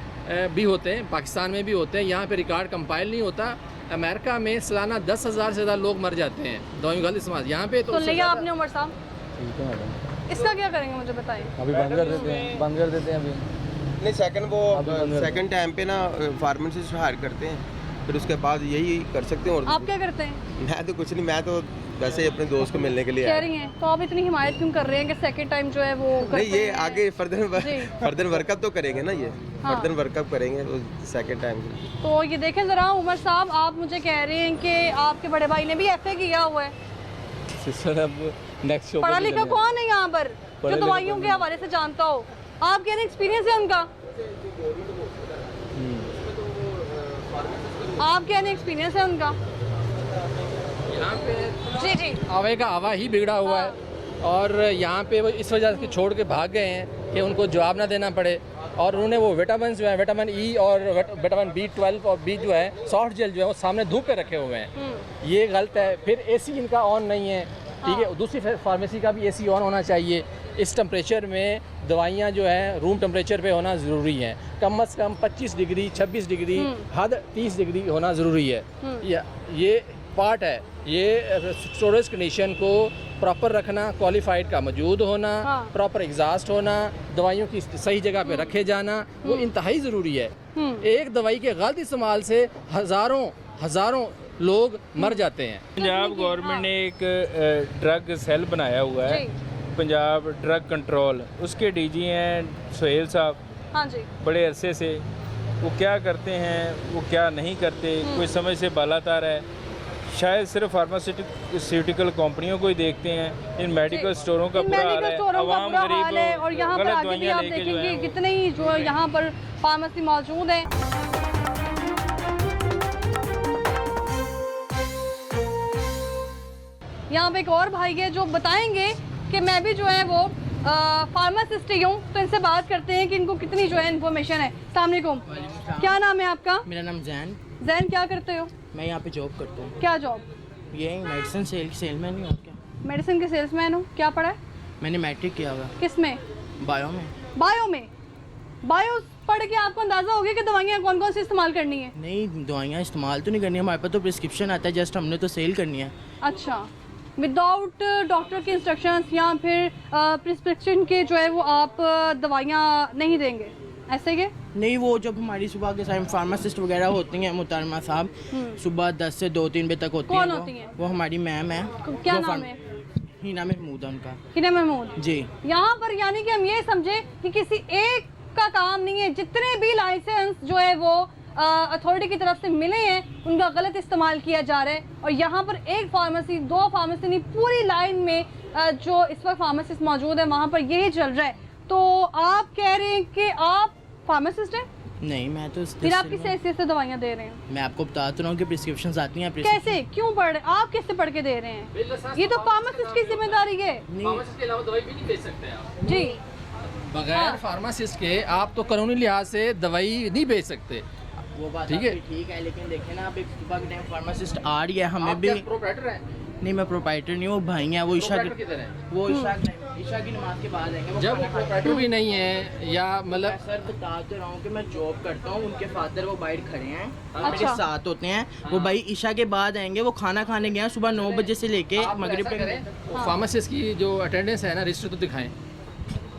भी होते हैं, पाकिस्तान में भी होते हैं। यहाँ पे रिकॉर्ड कंपाइल नहीं होता। अमेरिका में सालाना 10,000 से ज़्यादा लोग मर जाते हैं दवाइयों का गलत इस्तेमाल। यहाँ पे तो लिया आपने उमर साहब, इसका क्या करेंगे मुझे बताएं। अभी बंद कर देते हैं अभी नहीं। सेकंड टाइम पे ना फार्मेसिस्ट हायर करते हैं, फिर उसके बाद यही कर सकते हैं। और आप क्या करते हैं? मैं तो कुछ नहीं, मैं तो वैसे ही अपने दोस्त को मिलने के लिए कह रही हैं, तो आप इतनी हिमायत क्यों कर रहे हैं कि सेकंड टाइम जो है वो नहीं, ये आगे जी। फर्दर वर्कअप तो करेंगे ना, ये हाँ। फर्दर वर्कअप करेंगे तो सेकंड टाइम। तो ये देखें ज़रा उमर साहब, आप मुझे कह रहे हैं कि आपके बड़े भाई ने भी FA किया हुआ है। पढ़ा लिखा कौन है यहाँ पर जो दवाइयों के हवाले से जानता हो? आप कह रहे हैं एक्सपीरियंस है उनका, आप कह रहे हैं एक्सपीरियंस है उनका। यहाँ पे जी जी, आवे का आवा ही बिगड़ा हुआ है, और यहाँ पे वो इस वजह से छोड़ के भाग गए हैं कि उनको जवाब ना देना पड़े। और उन्होंने वो विटामिन जो है, विटामिन E और विटामिन B12 और B जो है, सॉफ्ट जेल जो है, वो सामने धूप पे रखे हुए हैं। ये गलत है। फिर AC इनका ऑन नहीं है, ठीक है। दूसरी फार्मेसी का भी AC ऑन होना चाहिए। इस टेम्परेचर में दवाइयाँ जो हैं रूम टेम्परेचर पे होना ज़रूरी है। कम से कम 25 डिग्री 26 डिग्री हद 30 डिग्री होना ज़रूरी है। ये पार्ट है, ये स्टोरेज कंडीशन को प्रॉपर रखना, क्वालिफाइड का मौजूद होना, प्रॉपर एग्जॉस्ट होना, दवाइयों की सही जगह पे रखे जाना, वो इंतहाई ज़रूरी है। एक दवाई के गलत इस्तेमाल से हज़ारों लोग मर जाते हैं। पंजाब गवर्नमेंट ने एक ड्रग सेल बनाया हुआ है, पंजाब ड्रग कंट्रोल, उसके DG हैं सोहेल साहब। हाँ जी, बड़े अरसे से वो क्या करते हैं, वो क्या नहीं करते, कोई समझ से बालातार है। शायद सिर्फ फार्मास्यूटिकल कंपनियों को ही देखते हैं। इन मेडिकल स्टोरों का बुरा हाल है, आवाम गरीब है। और यहाँ पर गलत आगे भी दवाइयाँ आप लेके जो देखेंगे है कितने ही जो यहाँ पर फार्मेसी मौजूद है। यहाँ पे एक और भाई है जो बताएंगे कि मैं भी जो है वो फार्मासिस्ट ही हूँ, तो इनसे बात करते हैं कि इनको कितनी जो है इन्फॉर्मेशन है। अस्सलाम वालेकुम, क्या नाम है आपका? मेरा नाम जैन। जैन, क्या करते हो? मैं यहाँ पे जॉब करता हूँ। क्या जॉब? ये मेडिसिन सेलमैन ही हूँ। क्या मेडिसिन के सेल्समैन हो? क्या पढ़ा है? मैंने मैट्रिक किया हुआ। किस में? बायो में। बायो में? बायो पढ़ के आपको अंदाजा हो गया कि दवाइयाँ कौन कौन सी इस्तेमाल करनी है? नहीं, दवाइयाँ इस्तेमाल तो नहीं करनी है, हमारे पास तो प्रिस्क्रिप्शन आता है, जस्ट हमने तो सेल करनी है। अच्छा, विदाउट डॉक्टर के इंस्ट्रक्शंस या फिर प्रिस्क्रिप्शन के जो है वो आप दवाइयाँ नहीं देंगे, ऐसे के? नहीं, वो जब हमारी सुबह के टाइम फार्मासिस्ट वगैरह होती हैं मुहतरमा साहब, सुबह 10 से 2-3 बजे तक होती हैं। कौन होती हैं? वो हमारी मैम है। क्या नाम है? हिना महमूद है उनका। हिना महमूद जी। यहाँ पर यानी कि हम ये समझे कि किसी एक का काम नहीं है, जितने भी लाइसेंस जो है वो अथॉरिटी की तरफ से मिले हैं उनका गलत इस्तेमाल किया जा रहा है। और यहाँ पर एक फार्मेसी, 2 फार्मेसी नहीं, पूरी लाइन में जो इस वक्त फार्मासिस्ट मौजूद है वहाँ पर यही चल रहा है। तो आप कह रहे हैं कि आप फार्मासिस्ट हैं? नहीं, मैं तो फिर आप किस हैसियत से दवाइयाँ दे रहे हैं? मैं आपको बताता हूँ कि प्रिस्क्रिप्शंस आती हैं। कैसे, क्यों पढ़ रहे, आप कैसे पढ़ के दे रहे हैं? ये तो फार्मासिस्ट की जिम्मेदारी है। फार्मासिस्ट के अलावा दवाई भी नहीं दे सकते आप जी। बगैर फार्मासिस्ट के आप तो कानूनी लिहाज से दवाई नहीं बेच सकते। वो बात ठीक है, ठीक है, लेकिन देखें ना, आप एक सुबह के टाइम फार्मासिस्ट आ रही है, हमें भी। प्रोप्राइटर है? नहीं, मैं प्रोप्राइटर नहीं हूँ, भाई हैं वो ईशा वो ईशा की नमाज के बाद आएंगे। जब वो प्रोप्राइटर भी नहीं है या मतलब सर बता तो रहा हूँ कि मैं जॉब करता हूँ, उनके फादर वो बाहर खड़े हैं, अच्छा। मेरे साथ होते हैं। वो भाई ईशा के बाद आएंगे, वो खाना खाने गए हैं सुबह 9 बजे से लेके मगरिब तक। फार्मासिस्ट की जो अटेंडेंस है ना, रजिस्टर तो दिखाएं।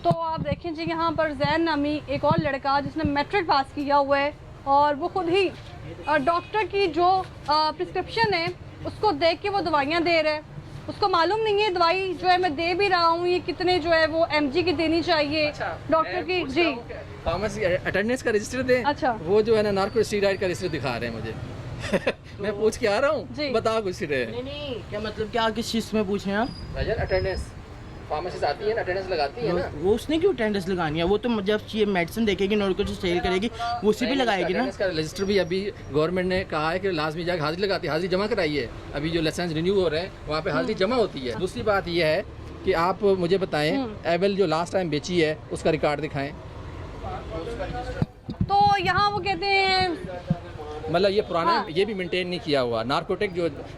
तो आप देखें जी, यहाँ पर जैन नामी एक और लड़का जिसने मैट्रिक पास किया हुआ है और वो खुद ही डॉक्टर की जो प्रिस्क्रिप्शन है उसको देख के वो दवाइयाँ दे रहे हैं। उसको मालूम नहीं है दवाई जो है मैं दे भी रहा हूँ ये कितने जो है वो mg की देनी चाहिए। डॉक्टर की जी फार्मेसी अटेंडेंस का रजिस्टर दें। अच्छा। वो जो है ना नार्कोस्टेरॉइड का रजिस्टर दिखा रहे हैं मुझे मैं पूछ के आ रहा हूँ, बता कुछ रहे। नहीं, क्या मतलब, क्या किस चीज़ में पूछ रहे हैं आप? अटेंडेंस फार्मेसिस्ट आती है ना, अटेंडेंस लगाती है ना। वो उसने क्यों अटेंडेंस लगानी है? वो तो जब ये मेडिसिन देखेगी और कुछ सेल करेगी वो उसी भी लगाएगी ना। इसका रजिस्टर भी अभी गवर्नमेंट ने कहा है कि लाजमी जाकर हाजिरी लगाती है, हाजिरी जमा कराइए। अभी जो लाइसेंस रिन्यू हो रहे हैं वहाँ पे हाजिरी जमा होती है। दूसरी बात यह है कि आप मुझे बताएं एवेल जो लास्ट टाइम बेची है उसका रिकॉर्ड दिखाएं। तो यहाँ वो कहते हैं मतलब ये पुराना ये भी मेंटेन नहीं किया हुआ। नारकोटिक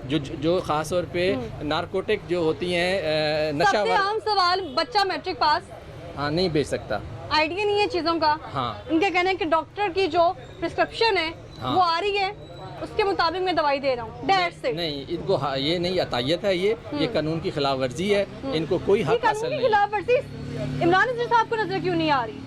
जो खास तौर पे नारकोटिक जो होती हैं नशा सबसे आम सवाल, बच्चा मैट्रिक पास हाँ नहीं बेच सकता। आइडिया नहीं है चीज़ों का। हाँ। इनके कहना है कि डॉक्टर की जो प्रिस्क्रिप्शन है हाँ। वो आ रही है, उसके मुताबिक मैं दवाई दे रहा हूँ, डेट्स से। नहीं, इनको ये नहीं अतायत है, ये कानून की खिलाफ वर्जी है, इनको कोई ये हक हासिल कानून की नहीं। खिलाफ वर्जी इमरान नज़ीर साहब को नजर क्यों नहीं आ रही?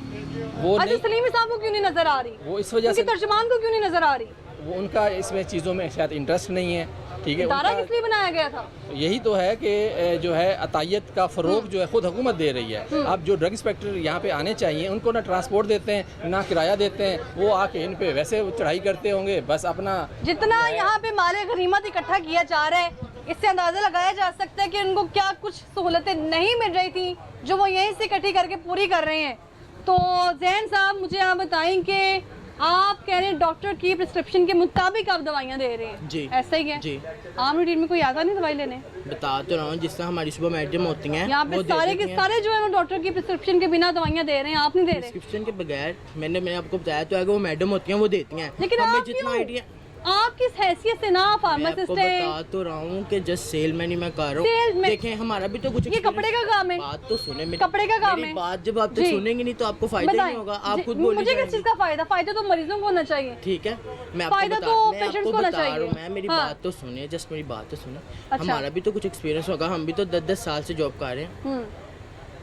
वो अजीज नहीं, सलीमी साहब को क्यों नहीं नजर आ रही? वो इस वजह उनके से तर्जुमान को क्यों नहीं नजर आ रही? वो उनका इसमें चीज़ों में शायद इंटरेस्ट नहीं है, ठीक है। इदारा उनका किस लिए बनाया गया था? यही तो है कि जो है अतायत का फ़रोग जो है खुद हुकूमत दे रही है। अब जो ड्रग इंस्पेक्टर यहाँ पे आने चाहिए, उनको ना ट्रांसपोर्ट देते हैं ना किराया देते हैं, वो आके इन पे वैसे चढ़ाई करते होंगे, बस अपना जितना यहाँ पे माले गनीमत इकट्ठा किया जा रहा है, इससे अंदाजा लगाया जा सकता है कि उनको क्या कुछ सहूलतें नहीं मिल रही थी जो वो यहीं से इकट्ठी करके पूरी कर रहे हैं। तो जैन साहब मुझे आप बताएं कि आप कह रहे हैं डॉक्टर की प्रिस्क्रिप्शन के मुताबिक आप दवाइयाँ दे रहे हैं, जी। ऐसा ही है? जी। आम रूटीन में कोई आता नहीं दवाई लेने? बता तो रहा हूँ, जिस तरह हमारी सुबह मैडम होती हैं यहाँ पे वो दे सारे देती के हैं। सारे जो है वो डॉक्टर की प्रिस्क्रिप्शन के बिना दवाइयाँ दे रहे हैं, आप नहीं दे रहे। प्रिस्क्रिप्शन के बगैर मैंने आपको बताया तो है कि वो मैडम होती हैं, वो देती हैं। लेकिन हमें आप जितना क्यों? आइडिया, आप किस हैसियत से ना मैं आपको फार्मासिस्ट बता है? तो रहा हूँ कि जस्ट सेलमैन ही मैं कर रहा Salesman? हूँ। देखें हमारा भी तो कुछ ये कपड़े का काम है। बात तो सुने मेरी, कपड़े का काम मेरी है। बात जब आप तक जी। सुनेंगे नहीं तो आपको फायदा ही बताएं। नहीं होगा। आप जी, खुद बोलिए मुझे किस चीज़ का फायदा? फायदा तो मरीजों को होना चाहिए। ठीक है, मैं फायदा आपको तो मैं patients आपको को होना बता रहा हूँ, चाहिए। मैं मेरी हाँ। बात तो सुनिए, जस्ट मेरी बात तो सुनो। अच्छा। हमारा भी तो कुछ एक्सपीरियंस होगा, हम भी तो 10-10 साल से जॉब कर रहे हैं।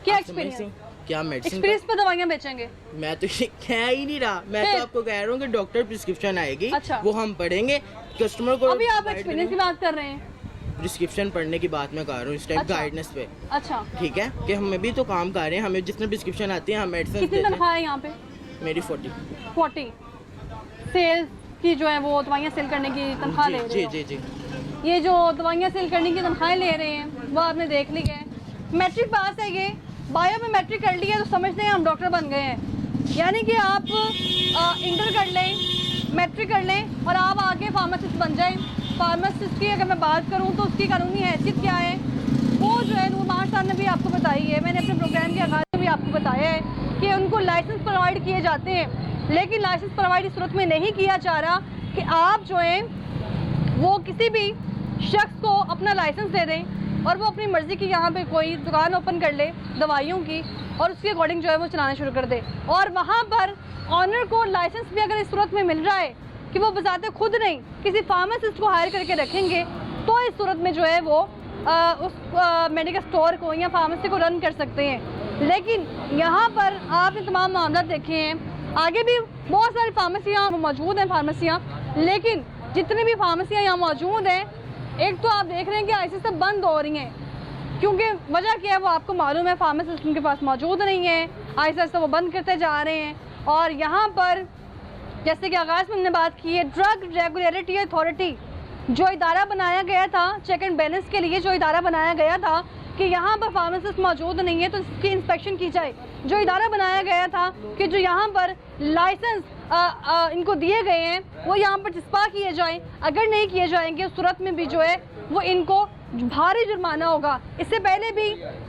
क्या आप समझ एक्सपीरियंस? रही हैं? क्या मेडिसिन एक्सपीरियंस पे दवाइयाँ बेचेंगे? मैं तो ये कह ही नहीं रहा, मैं फिर? तो आपको कह रहा हूँ कि डॉक्टर प्रिस्क्रिप्शन आएगी, अच्छा। वो हम पढ़ेंगे, कस्टमर को अभी आप एक्सपीरियंस की बात कर रहे हैं। प्रिस्क्रिप्शन पढ़ने की बात मैं कर रहा हूँ इस टाइप अच्छा। गाइडेंस पे, अच्छा, ठीक है, कि हम भी तो काम कर रहे हैं, हमें जितने प्रिस्क्रिप्शन आती है हम मेडिसिन कितनी देते हैं। तनख्वाह है यहाँ पे? मेरी 40। 40। सेल्स की जो है वो दवाइयाँ सेल करने की तनख्वाह ले जी रहे जी हो। जी जी। ये जो दवाइयाँ सेल करने की तनख्वाहें ले रहे हैं वो आपने देख ली है। मैट्रिक पास है ये, बायो में मैट्रिक कर लिया तो समझते हैं हम डॉक्टर बन गए हैं। यानी कि आप इंटर कर लें, मैट्रिक कर लें और आप आगे फार्मासिस्ट बन जाएं। फार्मासिस्ट की अगर मैं बात करूं तो उसकी कानूनी हैसियत क्या है वो जो है नूरमान साहब ने भी आपको बताई है, मैंने अपने प्रोग्राम के आगाज़ में भी आपको बताया है कि उनको लाइसेंस प्रोवाइड किए जाते हैं, लेकिन लाइसेंस प्रोवाइड इस सूरत में नहीं किया जा रहा कि आप जो है वो किसी भी शख्स को अपना लाइसेंस दे दें और वो अपनी मर्ज़ी की यहाँ पे कोई दुकान ओपन कर ले दवाइयों की और उसके अकॉर्डिंग जो है वो चलाना शुरू कर दे। और वहाँ पर ऑनर को लाइसेंस भी अगर इस सूरत में मिल रहा है कि वो बजाते खुद नहीं किसी फार्मासिस्ट को हायर करके रखेंगे तो इस सूरत में जो है वो उस मेडिकल स्टोर को या फार्मेसी को रन कर सकते हैं। लेकिन यहाँ पर आपने तमाम मामला देखे हैं, आगे भी बहुत सारी फार्मेसियाँ मौजूद हैं फार्मेसियाँ, लेकिन जितनी भी फार्मेसियाँ यहाँ मौजूद हैं एक तो आप देख रहे हैं कि ऐसे सब बंद हो रही हैं, क्योंकि वजह क्या है वो आपको मालूम है, फार्मासिस्ट उनके पास मौजूद नहीं है, ऐसे ऐसे वो बंद करते जा रहे हैं। और यहाँ पर जैसे कि आगाज़ में हमने बात की है, ड्रग रेगुलेटरी अथॉरिटी जो इदारा बनाया गया था चेक एंड बैलेंस के लिए, जो इदारा बनाया गया था कि यहाँ पर फार्मासिस्ट मौजूद नहीं है तो इसकी इंस्पेक्शन की जाए, जो इदारा बनाया गया था कि जो यहाँ पर लाइसेंस इनको दिए गए हैं वो यहाँ पर चिस्पा किए जाएं, अगर नहीं किए जाएंगे उस सूरत में भी जो है वो इनको भारी जुर्माना होगा। इससे पहले भी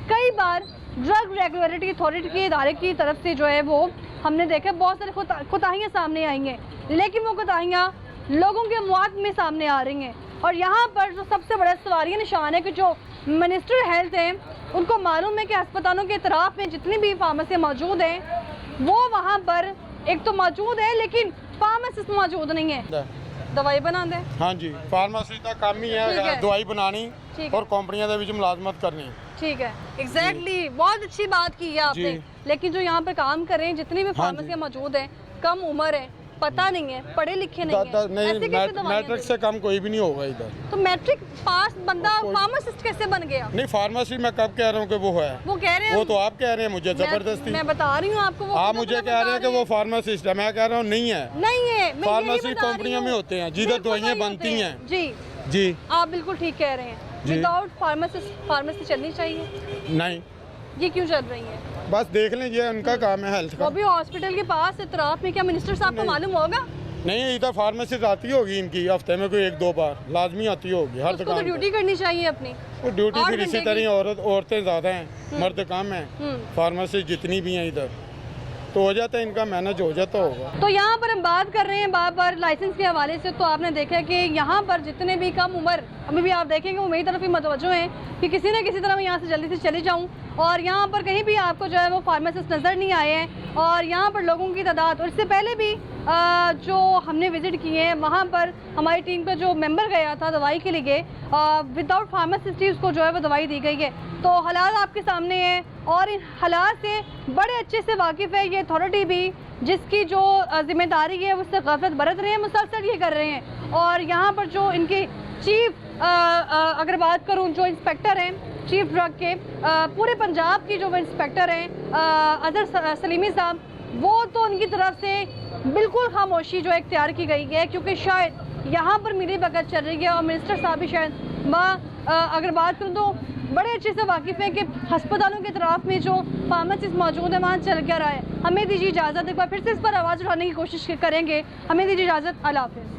कई बार ड्रग रेगुलेटरी अथॉरिटी के इदारे की तरफ से जो है वो हमने देखा बहुत सारी कोताहियाँ सामने आई हैं, लेकिन वो कोताहियाँ लोगों के मौत में सामने आ रही हैं। और यहाँ पर जो सबसे बड़ा सवालिया निशान है कि जो मिनिस्टर हेल्थ हैं उनको मालूम है कि अस्पतालों के इतराफ़ में जितनी भी फार्मेसियाँ मौजूद हैं वो वहाँ पर एक तो मौजूद है लेकिन फार्मासिस्ट मौजूद नहीं है, दवाई बना दें। हाँ जी, फार्मासी का काम ही ठीक है है। दवाई बनानी ठीक और है। कंपनियों के विच मुलाजमत करनी। ठीक है, एग्जैक्टली बहुत अच्छी बात की है आपने। जी। लेकिन जो यहाँ पर काम कर रहे हैं जितनी भी हाँ जी। फार्मेसियाँ मौजूद हैं कम उम्र है, पता नहीं है, पढ़े लिखे नहीं है, ऐसे कैसे दवाइयाँ मैट्रिक से कम कोई भी नहीं होगा इधर। दें? तो मैट्रिक पास बंदा फार्मासिस्ट कैसे बन गया? नहीं, फार्मेसी मैं कब कह रहा हूँ कि वो है, वो कह रहे हैं वो तो आप कह रहे हैं मुझे मैं- जबरदस्ती। मैं बता रही हूँ आपको, वो आप खुद मुझे अपना कह रहे हैं बता कि वो फार्मासिस्ट है, मैं कह रहा हूँ नहीं है। नहीं है, मैं यही फार्मेसी बता रही कंपनियों में हूँ। होते हैं जिधर बिल्कुल दवाइयाँ वही होते बनती हैं। जी, जी आप बिल्कुल ठीक कह रहे हैं। जी। विदाउट फार्मासिस्ट फार्मेसी चलनी चाहिए, नहीं, ये क्यों चल रही है? बस देख लीजिए, उनका काम है हेल्थ वो का। भी हॉस्पिटल के पास इतराफ में, क्या मिनिस्टर साहब को मालूम होगा? नहीं, इधर फार्मेसिस्ट आती होगी इनकी हफ्ते में कोई 1-2 बार लाजमी आती होगी हर उसको तो दुकान ड्यूटी करनी चाहिए अपनी। पे। ड्यूटी 8 फिर इसी घंटे की। तरह औरतें ज़्यादा हैं, मर्द कम हैं, फार्मेसिस्ट जितनी भी हैं इधर, तो हो जाता है, इनका मैनेज हो जाता होगा। तो यहाँ पर हम बात कर रहे हैं बार बार लाइसेंस के हवाले से, तो आपने देखा कि यहाँ पर जितने भी कम उम्र, अभी भी आप देखेंगे वो मेरी तरफ ही मतवज्जो हैं कि किसी न किसी तरह मैं यहाँ से जल्दी से चली जाऊँ, और यहाँ पर कहीं भी आपको जो है वो फार्मासिस्ट नज़र नहीं आए हैं। और यहाँ पर लोगों की तादाद, और इससे पहले भी जो हमने विज़िट किए हैं वहाँ पर हमारी टीम का जो मेंबर गया था दवाई के लिए, विदाउट फार्मासिस्ट ही उसको जो है वो दवाई दी गई है। तो हालात आपके सामने हैं और इन हालात से बड़े अच्छे से वाकिफ़ है ये अथॉरिटी भी, जिसकी जो जिम्मेदारी है उससे गफलत बरत रहे हैं, मुसलसल ये कर रहे हैं। और यहाँ पर जो इनके चीफ अगर बात करूँ, जो इंस्पेक्टर हैं चीफ ड्रग के पूरे पंजाब की जो इंस्पेक्टर हैं अजहर सलीमी साहब, वो तो उनकी तरफ से बिल्कुल खामोशी जो इख्तियार की गई है, क्योंकि शायद यहाँ पर मिली भगत चल रही है। और मिनिस्टर साहब भी शायद अगर बात करूँ तो बड़े अच्छे से वाकिफ़ हैं कि हस्पतालों के तरफ में जो फार्मासिस्ट मौजूद है वहाँ चल क्या रहा है। हमें दीजिए इजाज़त, एक बार फिर से इस पर आवाज़ उठाने की कोशिश करेंगे। हमें दीजिए इजाज़त, अल्लाह हाफ़िज़।